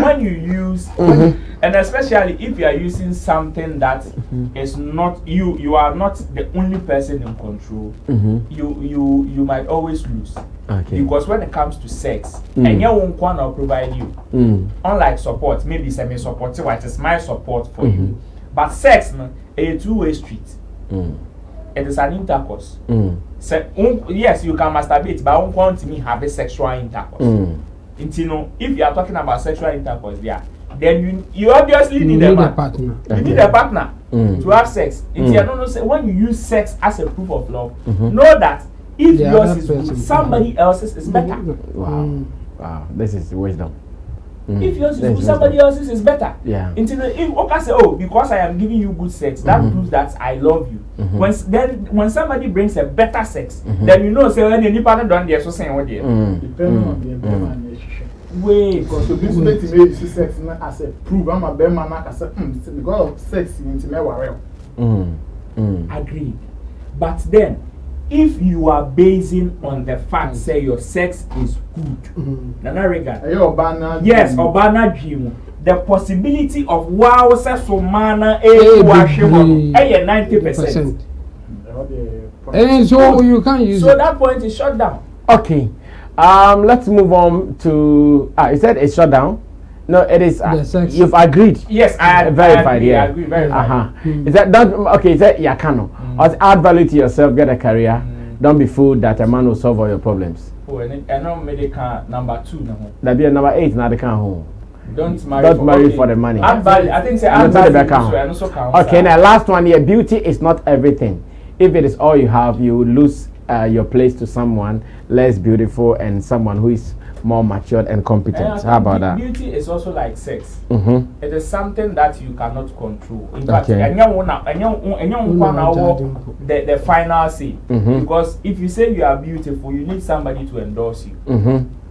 When you use, and especially if you are using something that is not you are not the only person in control. You might always lose. Okay. Because when it comes to sex, and you won't want to provide you. Unlike support, maybe semi support, it is my support for you. But sex, a two-way street. It is an intercourse. Yes, you can masturbate, but I don't want me have a sexual intercourse. If you are talking about sexual intercourse, then you obviously need a partner. You need a partner to have sex. When you use sex as a proof of love, know that if yours is good, somebody else's is better. Wow, this is wisdom. If yours is good, somebody else's is better. Yeah. If Oka say, because I am giving you good sex, that proves that I love you. When somebody brings a better sex, then you know say any partner done there so saying what Depending on the environment. wait. Because so this made you see sex as a prove. I'm a bear man. I said, because of sex into me worry. Agreed. But then, if you are basing on the fact, say your sex is good, Nana Rega. Yes, Obana dream. The possibility of wow, says so mana, 90%. And so you can't use so that point is shut down. Okay. Let's move on to. You said it's shut down. No, it is. You've agreed. Yes, I verified. I agree. Verified. Is that don't? Okay. Is that yakano? Add value to yourself. Get a career. Don't be fooled that a man will solve all your problems. Oh, and no medical number 2 now. That be a number 8. Now they can't home. Don't marry for the money. Add value. I think say add value. Okay. Now last one here. Beauty is not everything. If it is all you have, you will lose your place to someone less beautiful and someone who is more matured and competent. How about that? Beauty is also like sex. It is something that you cannot control. In fact, the final say. Because if you say you are beautiful, you need somebody to endorse you.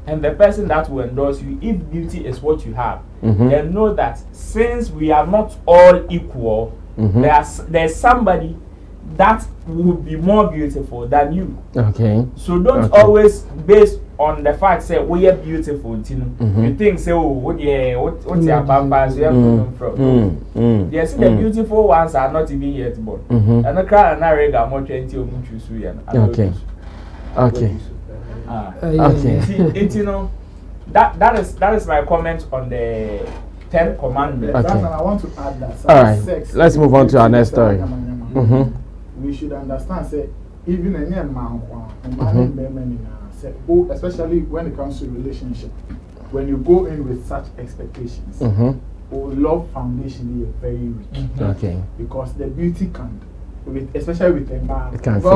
And the person that will endorse you, if beauty is what you have, then know that since we are not all equal, there's somebody that would be more beautiful than you. Okay. So don't always base on the fact say we are beautiful. You think say what's your pampers? You have to know from. Yes, the beautiful ones are not even yet born. And the crowd and I regular more 20 or choose. Okay. Okay. That is my comment on the 10 commandments. Okay. I want to add that. All right. Let's move on to our next story. We should understand, say, even a man, especially when it comes to relationship, when you go in with such expectations, love foundation is very weak. Okay. Because the beauty can't, especially with a man, it can fade,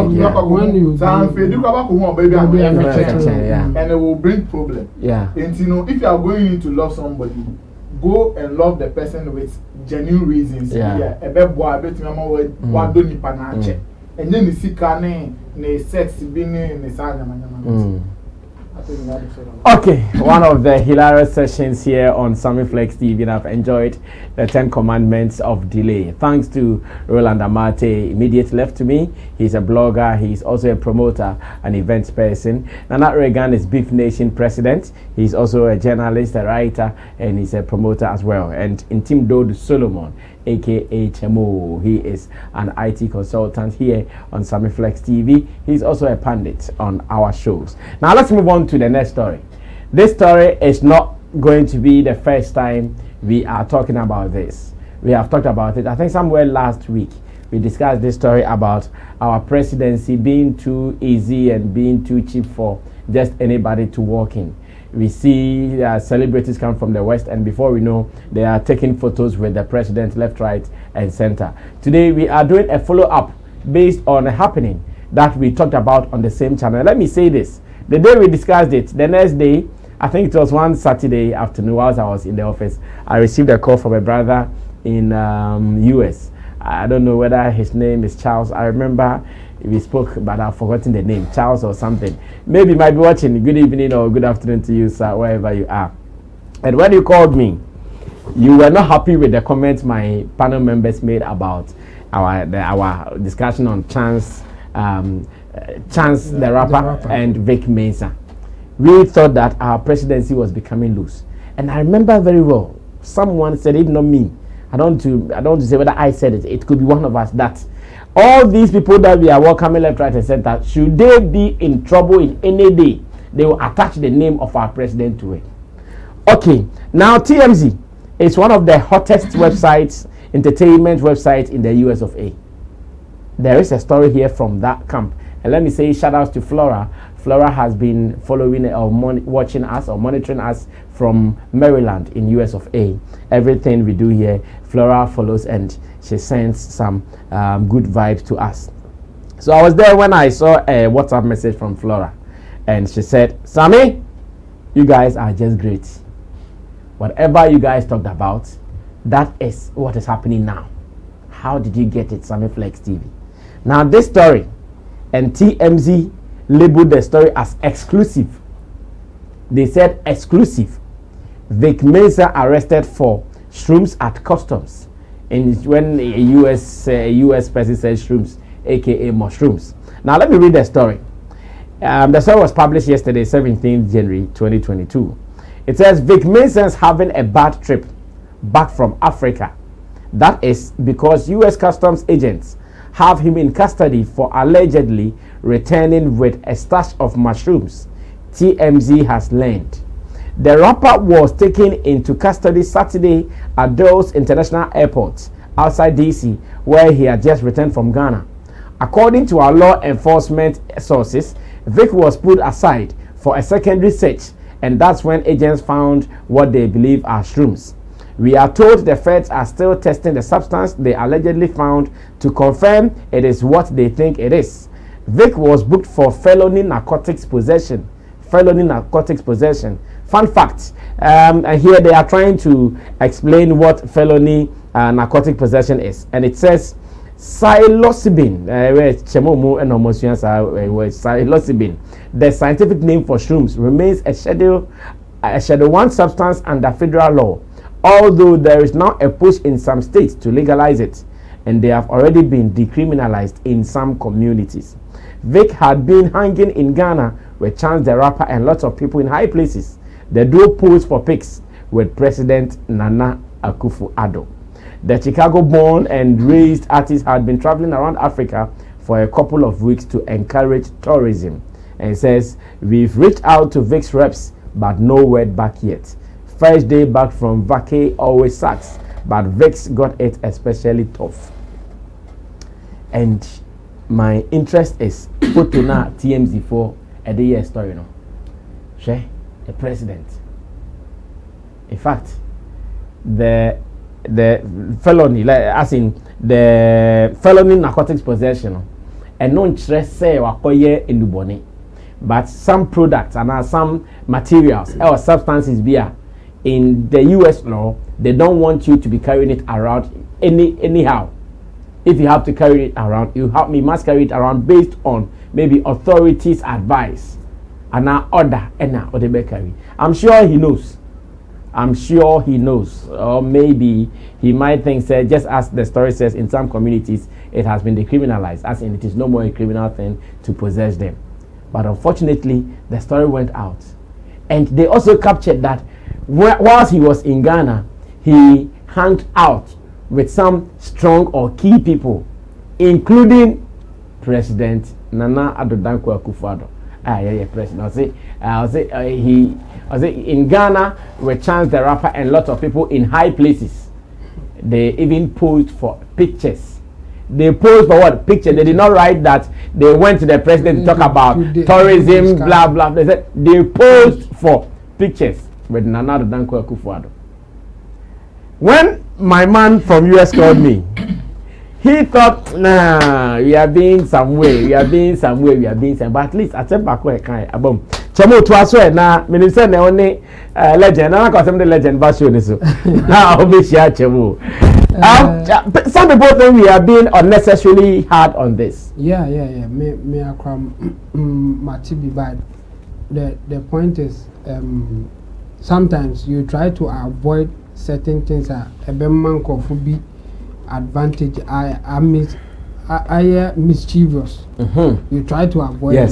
and it will bring problem. Yeah. And if you are going in to love somebody, go and love the person with genuine reasons. Yeah. Ebe boy, ebe ti mama wa do nipa na ache. Enye ni sika ne sex bi ne sa nyama. Okay, one of the hilarious sessions here on Sammy Flex TV, and I've enjoyed the 10 commandments of delay. Thanks to Roland Amate, immediate left to me. He's a blogger, he's also a promoter, an events person. Nana Reagan is Beef Nation president. He's also a journalist, a writer, and he's a promoter as well. And Intim Dode Solomon, aka Chemo, he is an IT consultant here on Sammy Flex TV. He's also a pundit on our shows. Now let's move on to the next story. This story is not going to be the first time we are talking about this. We have talked about it, I think somewhere last week. We discussed this story about our presidency being too easy and being too cheap for just anybody to walk in. We see celebrities come from the West, and before we know, they are taking photos with the president left, right, and center. Today, we are doing a follow-up based on a happening that we talked about on the same channel. Let me say this. The day we discussed it, the next day, I think it was one Saturday afternoon whilst I was in the office, I received a call from a brother in US. I don't know whether his name is Charles. I remember we spoke, but I've forgotten the name, Charles or something. Maybe you might be watching. Good evening or good afternoon to you, sir, wherever you are. And when you called me, you were not happy with the comments my panel members made about our discussion on Chance the rapper and Vic Mensah. We thought that our presidency was becoming loose. And I remember very well, someone said it, not me. I don't want to say whether I said it. It could be one of us that all these people that we are welcoming left, right, and center, should they be in trouble in any day, they will attach the name of our president to it. Okay, now TMZ is one of the hottest websites, entertainment websites in the US of A. There is a story here from that camp. And let me say shout outs to Flora. Flora has been following or watching us or monitoring us from Maryland in US of A. Everything we do here, Flora follows and she sends some good vibes to us. So I was there when I saw a WhatsApp message from Flora. And she said, Sammy, you guys are just great. Whatever you guys talked about, that is what is happening now. How did you get it, Sammy Flex TV? Now this story, and TMZ labeled the story as exclusive. They said exclusive. Vic Mensah arrested for shrooms at customs. And when a US person says shrooms, aka mushrooms. Now let me read the story. The story was published yesterday, 17th January 2022. It says Vic Mensah is having a bad trip back from Africa. That is because US customs agents have him in custody for allegedly returning with a stash of mushrooms, TMZ has learned. The rapper was taken into custody Saturday at Dulles International Airport outside DC, where he had just returned from Ghana. According to our law enforcement sources, Vic was put aside for a secondary search, and that's when agents found what they believe are shrooms. We are told the feds are still testing the substance they allegedly found to confirm it is what they think it is. Vic was booked for felony narcotics possession. Fun fact, and here they are trying to explain what felony narcotic possession is. And it says psilocybin. Psilocybin, the scientific name for shrooms, remains a Schedule 1 substance under federal law, although there is now a push in some states to legalize it, and they have already been decriminalized in some communities. Vic had been hanging in Ghana with Chance the Rapper and lots of people in high places. The duo posed for pics with President Nana Akufo-Addo. The Chicago-born and raised artist had been traveling around Africa for a couple of weeks to encourage tourism. And it says, we've reached out to Vic's reps, but no word back yet. First day back from vacay always sucks, but Vic's got it especially tough. And my interest is photo na TMZ for a day story, no? Share the president. In fact, the felony, like as in the felony narcotics possession, and non stress say wakoye indubone, but some products and some materials or substances beer in the US law, they don't want you to be carrying it around anyhow. If you have to carry it around, you must carry it around based on maybe authorities' advice and our order and now what they carry. I'm sure he knows. Or maybe he might think, say, just as the story says, in some communities it has been decriminalized, as in it is no more a criminal thing to possess them. But unfortunately, the story went out, and they also captured that whilst he was in Ghana, he hung out with some strong or key people, including President Nana Addo Dankwa Akufo-Addo. President. I'll say in Ghana, with Chance the Rapper and lots of people in high places, they even posed for pictures. They posed for what? Picture. They did not write that they went to the president to talk about tourism, blah blah. They said they posed for pictures with Nana Addo Dankwa Akufo-Addo. When my man from US called me, he thought, nah, we are being some way. But at least I said back where kind abom. Chamo to us na minister na only legend. Na cause the legend version so. Now be share chamo. Some people think we are being unnecessarily hard on this. Yeah. Me akram matibi bad. The point is sometimes you try to avoid certain things a man could be advantage I mischievous. You try to avoid them.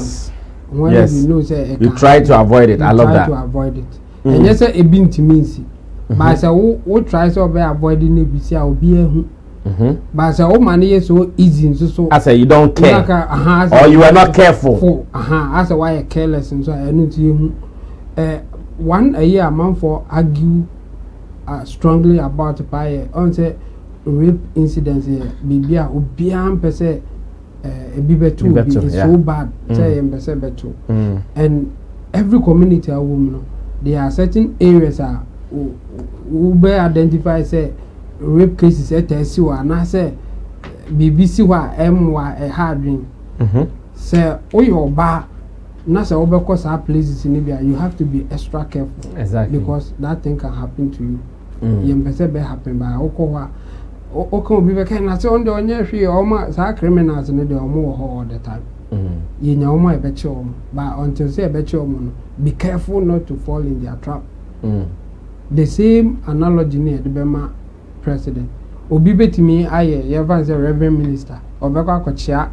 When you know say you try to avoid it. I love that. You try to avoid it. And you say a bin to me see. But I say who try to avoiding it be say I will be a but I say oh money is so easy so I say you don't care or you are not careful. I say why careless and so I need to one a year a month for argue strongly about the pie on say rape incidents here bibia obian pese ebibetu is so bad say pese betu and every community a woman there are certain areas who be identify say rape cases etesi wa na say BBC wa emwa a hard ring say oyoba na say obeko sa places in Libya you have to be extra careful. Exactly. Because that thing can happen to you. Yem pese be happen by okwa okay, we can say on the onye oma sa criminals no dey omo all the time. You nya omo e beche omo, but until say e beche omo, be careful not to fall in their trap. The same analogy near the Bema president. Obi betimi aye ye van say reverend minister, obekwa akochia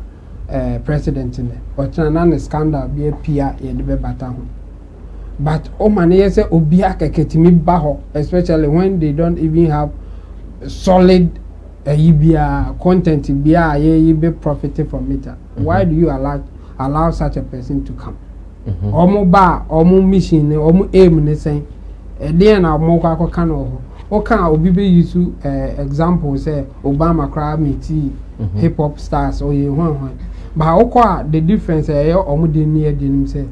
president in there. But na scandal be pia ye de bata ho. But o man ye say obi akeketimi ba ho, especially when they don't even have solid content ye be profiting from it. Why do you allow such a person to come? Omo ba omo mission omo aim ne saying then na omo kwa kan o kan obi be use example say Obama crowd meet hip hop stars or ye hwan but okwa the difference omo dey near dem say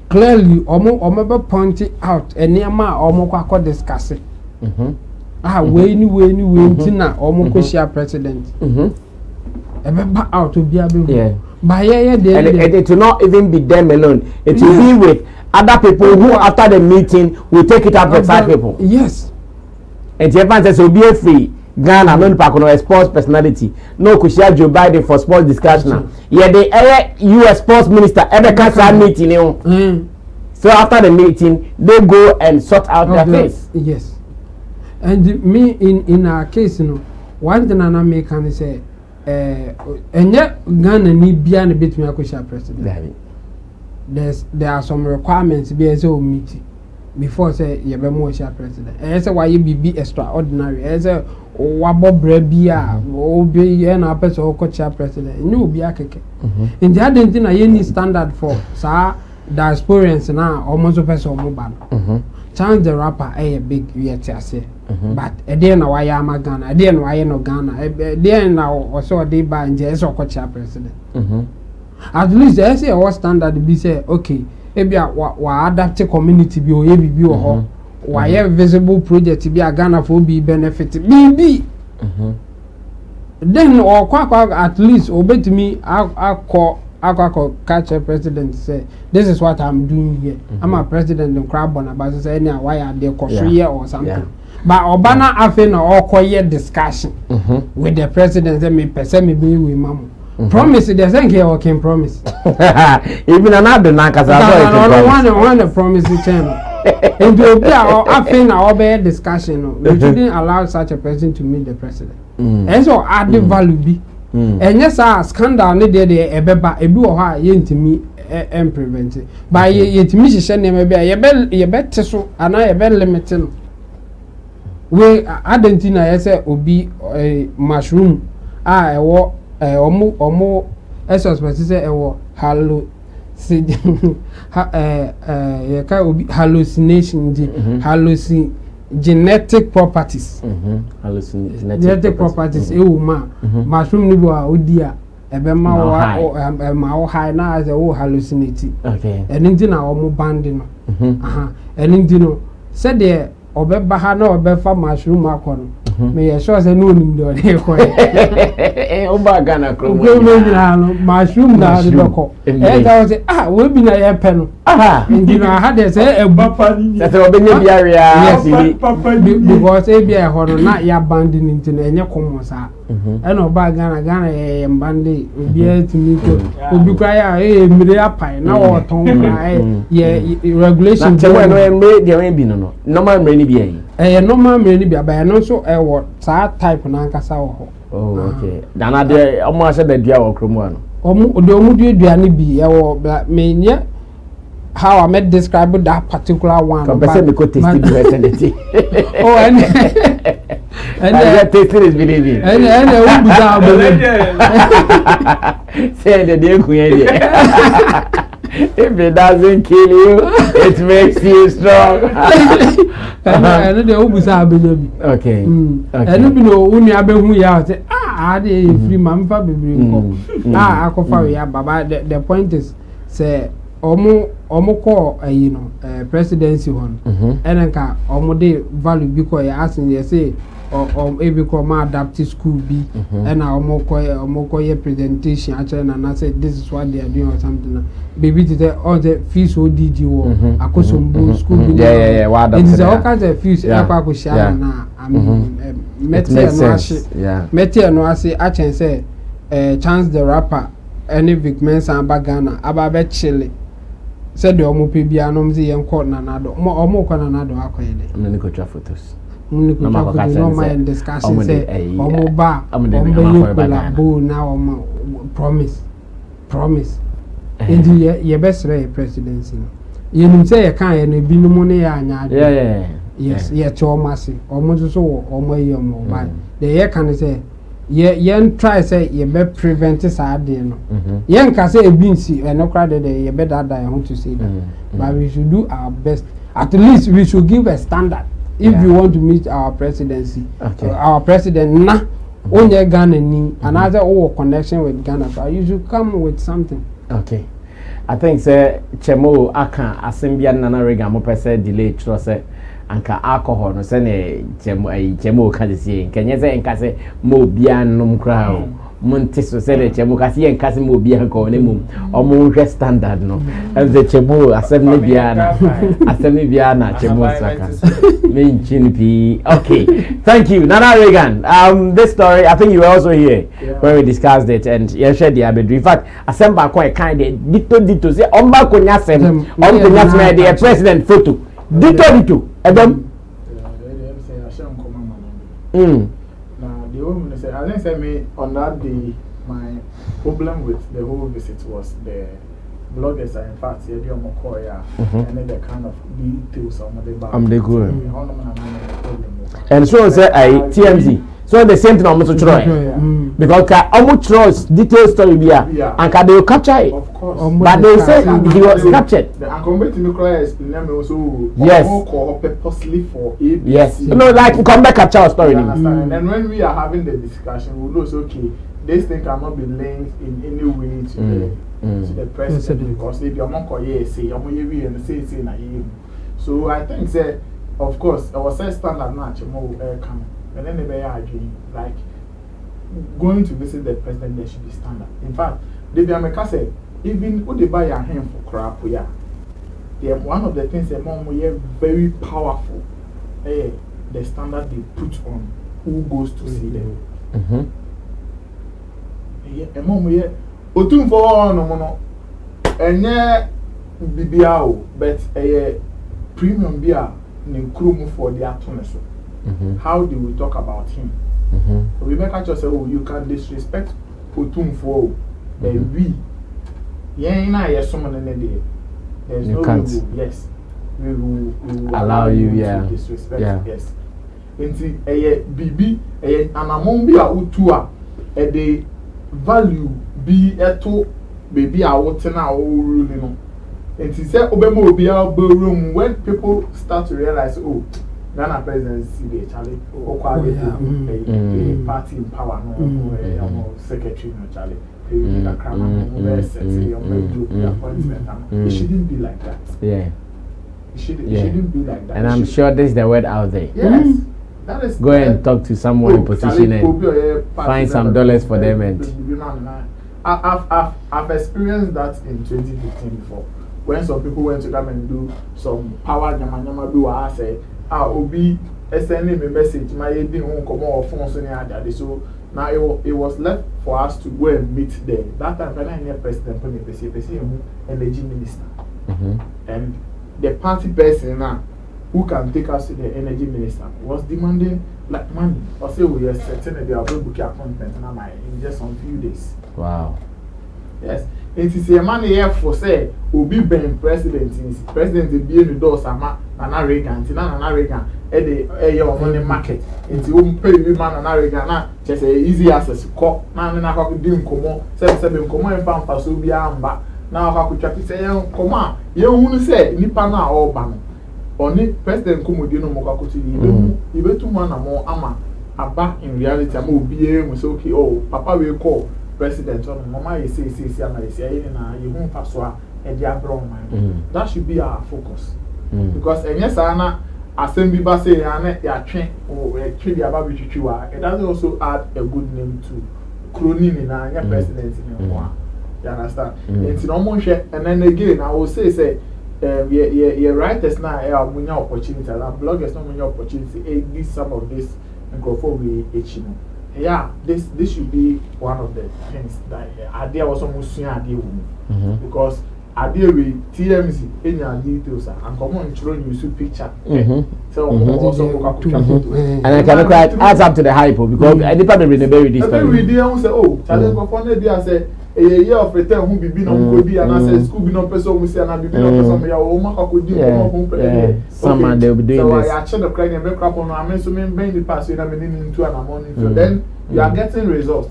clearly omo be point out eniama omo kwa discuss it. We na omo ko share president. Ebe out to be able. Yeah. But and it will not even be them alone. It will be with other people who after the meeting will take it up with side people. Yes. And Japan says will be a free Ghana non a sports personality. No could share Joe Biden for sports discussion. Yeah, the US sports minister ever can meeting you. So after the meeting, they go and sort out their case. Yes. And me in our case, one thing I make can say, and yet Ghana need be a bit me a president. There are some requirements be as a meeting before say you be more share president. And say why you be extraordinary. And say wabo brebia, be an person who could share president. You be a keke. And the other thing I need standard for, sir, the experience now almost a person mobile. Chance the Rapper a big yet say. But again, why am I Ghana? Again, why no Ghana? Again, now also they buy and just or coach president. At least they say what standard be say okay. Maybe wa adapt community be or be or why visible project be a Ghana for be benefit be. Then or at least obey to me I call Akwa catch a president say this is what I'm doing here. I'm a president in Crabon about say any why are they here or something. But Obana after all quiet discussion with the president that me person me be with mamu. Promise they think he can promise. Even another I one promise channel. And to be after now be discussion. We shouldn't allow such a person to meet the president. And so add the value be. And yes, scandal ni there ebeba ebi wo ha ye ntimi em prevent it. By ye ntimi hihye ne ma bia ye bet so ana ye bet limit no. We Argentina ye say obi mushroom ewo omo suspect say ewo ye ka obi hallucination genetic properties. Genetic properties mushroom ni bo odi a ebe ma wo high na as wo hallucinate. Okay. Eni na omo band no. Eni no said there obeba ha na obefa mushroom akono. Me ye sure say no nim do dey ko. Oba Ghana kro. Mushroom na dey ko. That was we be na ye pe no. Ndi no ha dey say ebapa ni. That obenya biaria. Because e bia ho no na ya band ni nti na enye komo sa. E no Oba Ghana ye mbande obi atimi ko. Obi kwa ya mire apai na wo ton na ye regulation. Na chewe no emre de we bi no. Normal mre ni bia yi. Normal mre ni bia ba no so sa type na nkasa wo ho. Oh, okay. Dana de omo ase da dua wo kromo ano. Omo dua ni bi me nye how I met describe that particular one. But me ko taste the eternity. Oh, and tasting is believing. And we bizarre. Say the day kuye. If it doesn't kill you, it makes you strong. And the obusa be. Okay. And you know when you abehu ya say dey free man fa bebre nko. Akofa we ya baba the point is say omo ko presidency hon. Enka omo dey value because you asking you say ebi ko ma adapt school bi and omo ko your presentation actually na say this is what they are doing or something. Baby today all the fees ODG wo akosombo school bi. Yeah, what it is all kinds of fees akwa ko share na metie no ase achen say Chance the Rapper any big Mensah Bagana aba be chile said the omo pe bia no mzi yen court na nado omo ko na nado akoyede amne ko twa photos no mind discussion say omo ba omo bo na omo promise and ye best presidency you nim say ye kan ye no bi no mo ne ya anya yes ye chomasi omo so omo ye omo ba the ye kan say yen try say ye be prevent sad no yen ka say ebinsi no crowd ye be that I want to say that but we should do our best. At least we should give a standard if you want to meet our presidency. Our president na onye Ghana ni another connection with Ghana, so you should come with something. Okay. I think say Chemo aka asembia nana rega mo pese delay tro say anka alcohol no say ne Chemo ka dey kenye say enka say mo bia nom kra o monte so say le Chemo ka say enka say mo bia ko ne mum omo hwe standard no and the Chemo assembly bia na Chemo saka me chin pi. Okay, thank you Nana Reagan. This story I think you were also here when we discussed it and you shared the abedri. In fact assemble ko kind dito say omba ko nyasem the president photo dito Adam. Now the woman said, I didn't say me on that day. My problem with the whole visit was the bloggers are in fact and then the kind of details on the back. And so say TMZ. So the same thing almost try because almost tries detailed story and they will capture it. Of course. But they say he was captured. And come back to me explain also yes. Purposely for ABC. Yes. No, like come back capture a story. And then when we are having the discussion, we know okay, this thing cannot be linked in any way to the president because if you're not say so I think that of course our standard match more coming. And then they are like going to visit the president, there should be standard. In fact, they be a say even when they buy a hand for crap, yeah. One of the things that mom we are very powerful. The standard they put on who goes to see them. Yeah, mom we are otum for no. And yeah, BBAO, but a premium beer in Krumu for the atomic. How do we talk about him? We make us say, oh, you can disrespect Otum for we. Yeah, yes, someone in the day. There's no rule. Yes, we will allow you to disrespect. Yes. Into a BB, and among be a utua, the value be a to baby a water now, you know. And he said, Obemo be our room when people start to realize, oh, Ghana presidency, they Charlie, or quite a party in power, no secretary, no Charlie. It shouldn't be like that. Yeah. It shouldn't be like that. And I'm sure there's the word out there. Yes. That is go and talk to someone in position and find some dollars for them. And I've experienced that in 2015 before. When some people went to come and do some power nyama do I say, Obi sending me message, my didn't come on phone so now it was left for us to go and meet there. That time when I near president energy minister. And the party person now who can take us to the energy minister was demanding like money. Or say we are certain they are going to book appointment in just some few days. Wow. Yes. It is a money here for say will be Ben president be in the door sama Nana Reagan your money market into pay man and Reagan na just easy access call na dim komo say komo en fan so bi amba na ka ku twati say komo ye hunu say nipa na all ba no oni president komodi no mo ka ko ti yi betu mo na mo ama aba in reality am obi e mo say okay oh papa we call president on mama you say am I say na you hu fa so a e dia bro man that should be our focus because yes na assembly ba say ya twen o twe dia ba bitwitwi wa it doesn't also add a good name to crony na nya president ni ho a you understand it's no mo hwe and then again I will say yeah writers na munya opportunity and bloggers no munya opportunity give some of this and go for we echino. Yeah, this should be one of the things that idea was almost idea because idea with TMZ in your details and come on showing you see picture. So also and I can quite adds up to the hype because any part of the very this time. Every day I say oh challenge go for day I say a year of return who be no go be and I say school be no person we say and be no person me o ma ko di some man they will be doing so this. So I check the credit and make up on I mean so me bring the pass you me into an morning so then you are getting results.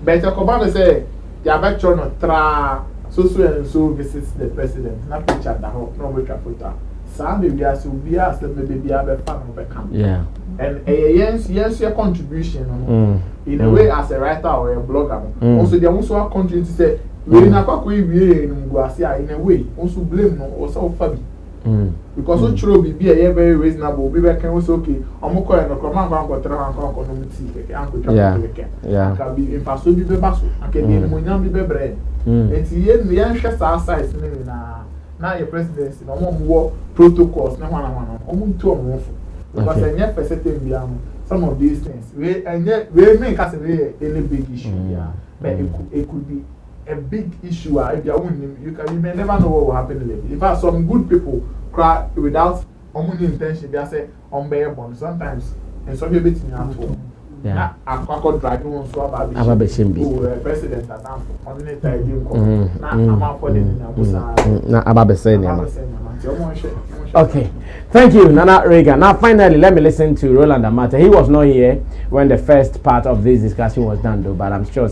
But your command say you are back to no tra so and so visits the president na picture that no we try photo. Some baby as will be as the baby have fan of come. Yeah. And yes your contribution in a way as a writer or a blogger. Also they also contribute to say we na kwa we in Guasia in a way also blame no also fabi. Because so true be very reasonable be can also okay omoko and command go tra no meet yeah can be in faso bi be baso can be munyam bi be bre enti ye hwe sa size na your presidency no mo protocols na wana omo ntu omo fo because any person be some of these things we make us any big issue but it could be a big issue if you may never know what will happen later. In fact, some good people cry without intention. They say unbearable sometimes, and some people in at home. Yeah, I can't drive on so about the president at okay, thank you, Nana Reagan. Now, finally, let me listen to Roland Amata. He was not here when the first part of this discussion was done, though, but I'm sure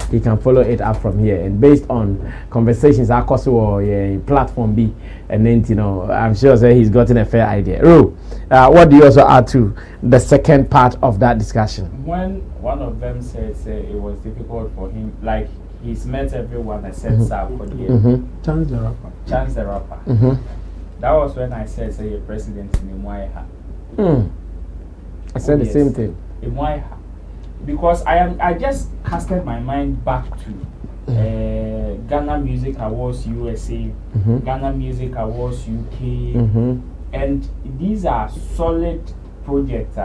he can follow it up from here. And based on conversations, our platform B, and then I'm sure he's gotten a fair idea. Ro, what do you also add to the second part of that discussion? When one of them said it was difficult for him, like he's met everyone except South Korea. Chance the rapper. That was when I said, say, you're president in Imwaiha. I said the same thing. Imwaiha. Because I just casted my mind back to Ghana Music Awards USA, Ghana Music Awards UK, and these are solid projects.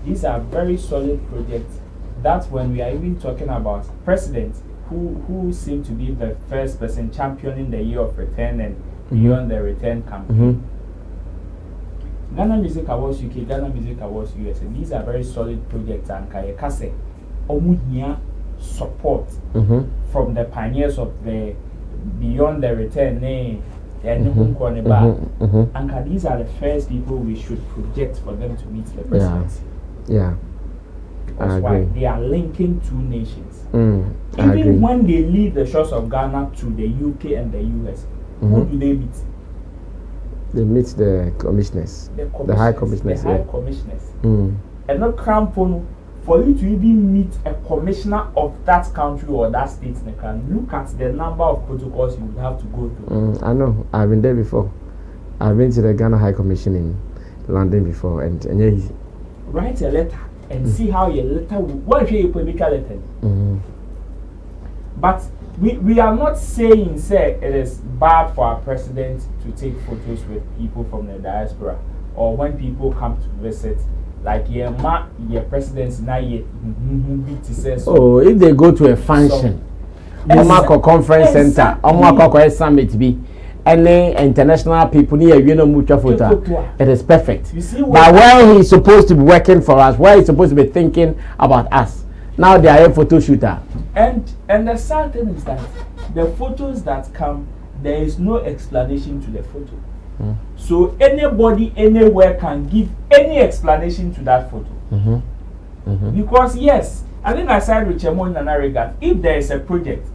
These are very solid projects. That's when we are even talking about presidents who seem to be the first person championing the year of return and beyond the return campaign. Ghana Music Awards UK, Ghana Music Awards USA. These are very solid projects, and Kayekase omuhia support from the pioneers of the beyond the return. And these are the first people we should project for them to meet the presidency. Yeah. Because why? They are linking two nations. Even when they leave the shores of Ghana to the UK and the US, who do they meet? They meet the commissioners, the high commissioners. The high commissioners. And not crampon for you to even meet a commissioner of that country or that state. They can look at the number of protocols you would have to go through. I know. I've been there before. I've been to the Ghana High Commission in London before, and yeah, write a letter and see how your letter will. What if you put a letter? But we are not saying, say, it is bad for our president to take photos with people from the diaspora, or when people come to visit, like your president's not yet. Oh, if they go to a function, conference center, summit be, any international people near mutual photo, it is perfect. But where he's supposed to be working for us, where he's supposed to be thinking about us, now they are a photo shooter. And the sad thing is that the photos that come, there is no explanation to the photo. So anybody anywhere can give any explanation to that photo. Because yes, I think I said with Chemo in Anariga, if there is a project,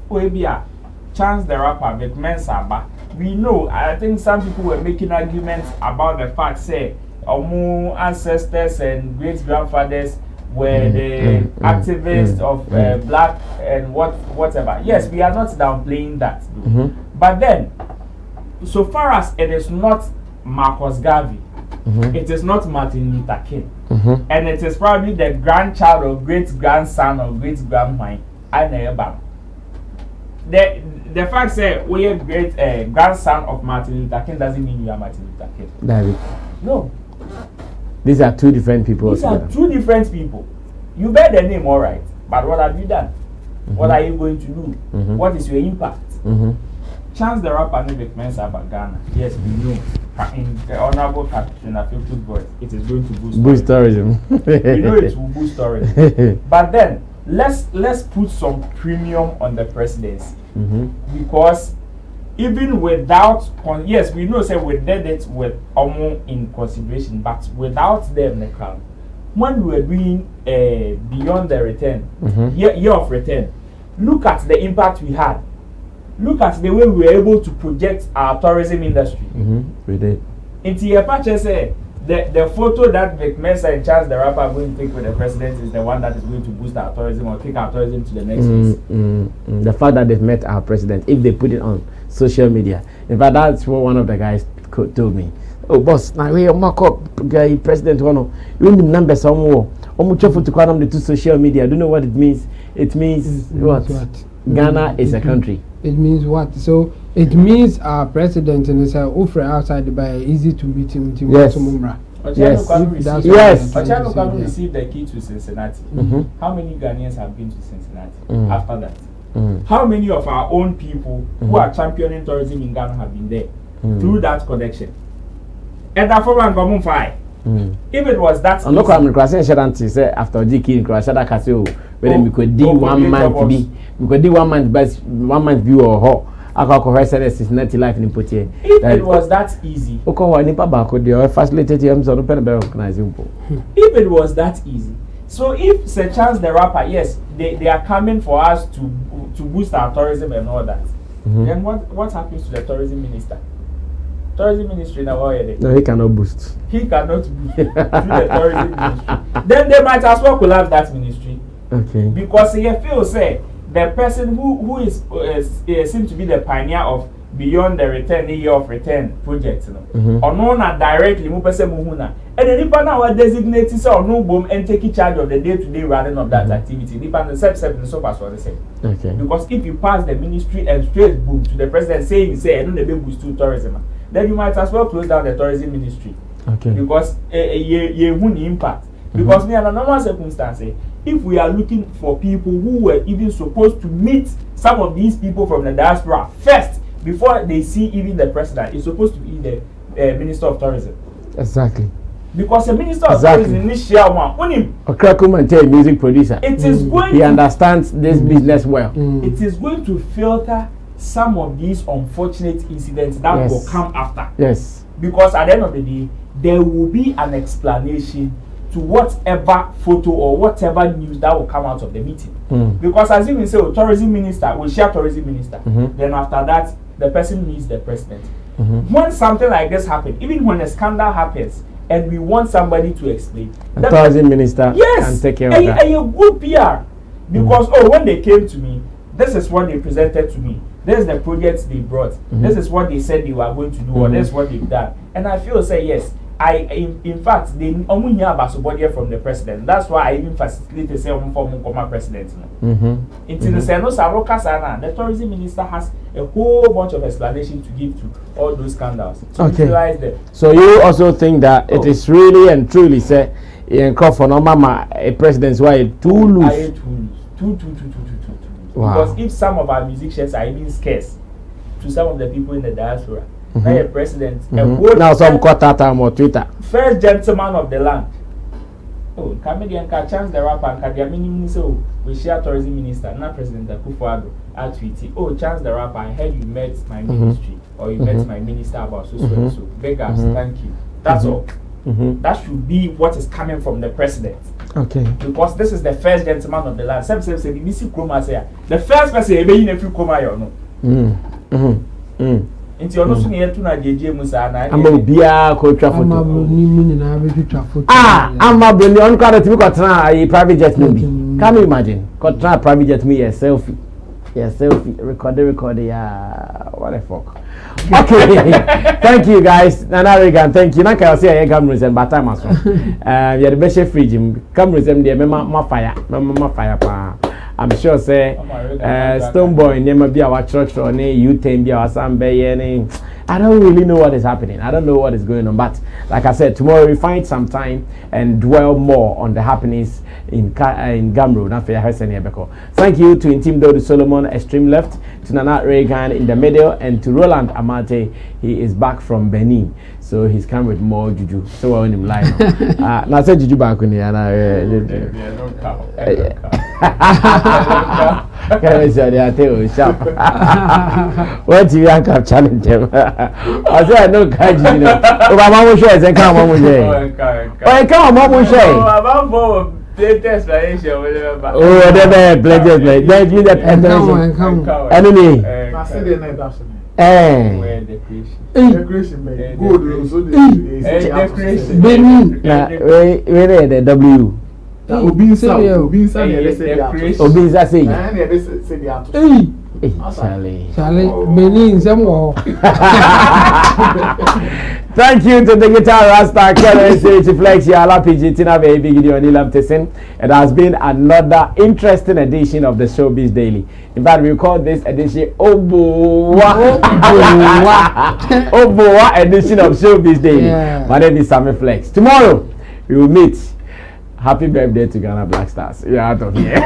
Chance the Rapper with Mensah, we know, I think some people were making arguments about the fact, say, our ancestors and great grandfathers were the activists of black and whatever. Yes, we are not downplaying that. But then, so far as it is not Marcus Garvey, it is not Martin Luther King, and it is probably the grandchild or great grandson or great grandmother, I never. The fact that we are great grandson of Martin Luther King doesn't mean you are Martin Luther King. David. No. These are two different people. These are two different people. You bear the name all right, but what have you done? What are you going to do? What is your impact? Chance the Rapper with Mensah about Ghana. Yes, we know. In the honorable Katrina Filthy voice, it is going to boost tourism. We know it will boost tourism. But then let's put some premium on the presidency. Because even without yes, we know say we did it with Omo in consideration, but without them the crown. When we were doing beyond the return, year of return, look at the impact we had. Look at the way we were able to project our tourism industry. We did. Into your patch, say the photo that Mensah and Chance the Rapper are going to take with the president is the one that is going to boost our tourism or take our tourism to the next phase. The fact that they've met our president, if they put it on social media, in fact, that's what one of the guys told me. Oh, boss, now we mark up president one. You need numbers somewhere. To call them to social media. I don't know what it means. It means what? Ghana is a country. It means what? So it means our president and it's offer outside the bay easy to meet him. Yes. Yes. Yes. Ochano Kwame received the key to Cincinnati. How many Ghanaians have been to Cincinnati after that? How many of our own people who are championing tourism in Ghana have been there through that connection? And that for one five. If it was that, I'm not coming across and say after GK in Croatia that Casio, when we could do 1 month be, we could do 1 month, but 1 month view or ho. I got correct is not life in Potier. If it was that easy, if it was that easy, so if Sir Chance the Rapper, yes, they are coming for us to boost our tourism and all that, then what happens to the tourism minister? Tourism ministry now, no, he cannot boost. He cannot boost through the tourism ministry. Then they might as well collapse that ministry. Okay. Because he feels say the person who is seems to be the pioneer of beyond the return, the year of return project, or known directly, And the people now are designated so no boom and taking charge of the day-to-day running of that activity. The people so far so the same. Okay. Because if you pass the ministry and straight boom to the president saying I don't know boost to tourism, then you might as well close down the tourism ministry. Okay. Because you won't impact. Because in a normal circumstance, if we are looking for people who were even supposed to meet some of these people from the diaspora first before they see even the president, it's supposed to be the Minister of Tourism. Exactly. Because the Minister of Tourism initial one,Okrakuman, music producer. It is going. He understands this business well. It is going to filter some of these unfortunate incidents that will come after. Yes. Because at the end of the day, there will be an explanation to whatever photo or whatever news that will come out of the meeting. Because as you say, tourism minister will share tourism minister. Then after that, the person meets the president. When something like this happens, even when a scandal happens, and we want somebody to explain, the tourism minister can take care of that. A good PR. Because when they came to me, this is what they presented to me. This is the projects they brought. This is what they said they were going to do, or this is what they've done. And I feel yes. In fact, they only hear about somebody from the president. That's why I even facilitate the same form of president. Until the the tourism minister has a whole bunch of explanation to give to all those scandals. To utilize them. So you also think that it is really and truly say in call for no mama a president's why too loose. Too. Wow. Because if some of our musicians are even scarce to some of the people in the diaspora. Now a president, now some quarter time or Twitter. First gentleman of the land. Oh, comedian can chance the rapper and can minimum so we share tourism minister, not President Akufo-Addo at tweeting. Oh, chance the rapper, I heard you met my ministry or you met my minister about so and so. Beggars, thank you. That's all. That should be what is coming from the president. Okay. Because this is the first gentleman of the land. Some say the first person if you come here no. Into your notion here to na JJ Musa na. I'm a beer coach photo. I'm a brony on card to me a private jet movie. Can you imagine? Contra private jet me a selfie. Yeah, selfie record yeah. What the fuck. Okay. Thank you guys. Nana Regan, thank you. Naka say I come reason but time as well. You the best fridge. Come reason there my fire. My fire pa. I'm sure say Stone Boy never be our church or any U10 be our Sambe. I don't really know what is happening. I don't know what is going on. But like I said, tomorrow we find some time and dwell more on the happenings in Gamro. Thank you to Intim Dodo Solomon, extreme left, to Nana Reagan in the middle, and to Roland Amate. He is back from Benin. So he's come with more juju. So we're on him live now. Now say juju back on here. What do you have challenge him? I said I know kaji no. O mama mo share say come mama mo share. Oh come mama mo share. About for latest explanation whatever. Oh the pledges like then you that enemy. I said the night after. Eh. Decoration good so decoration. Benin. Where the W. Obinsa say. And they say they are Charlie, Benin, some thank you to the guitar Rasta Currency Flex Yala PG Tina Baby Gideon Nilam Tessin. It has been another interesting edition of the Showbiz Daily. In fact, we call this edition Obowa edition of Showbiz Daily. Yeah. My name is Sammy Flex. Tomorrow we will meet. Happy birthday to Ghana Black Stars. We are out of here.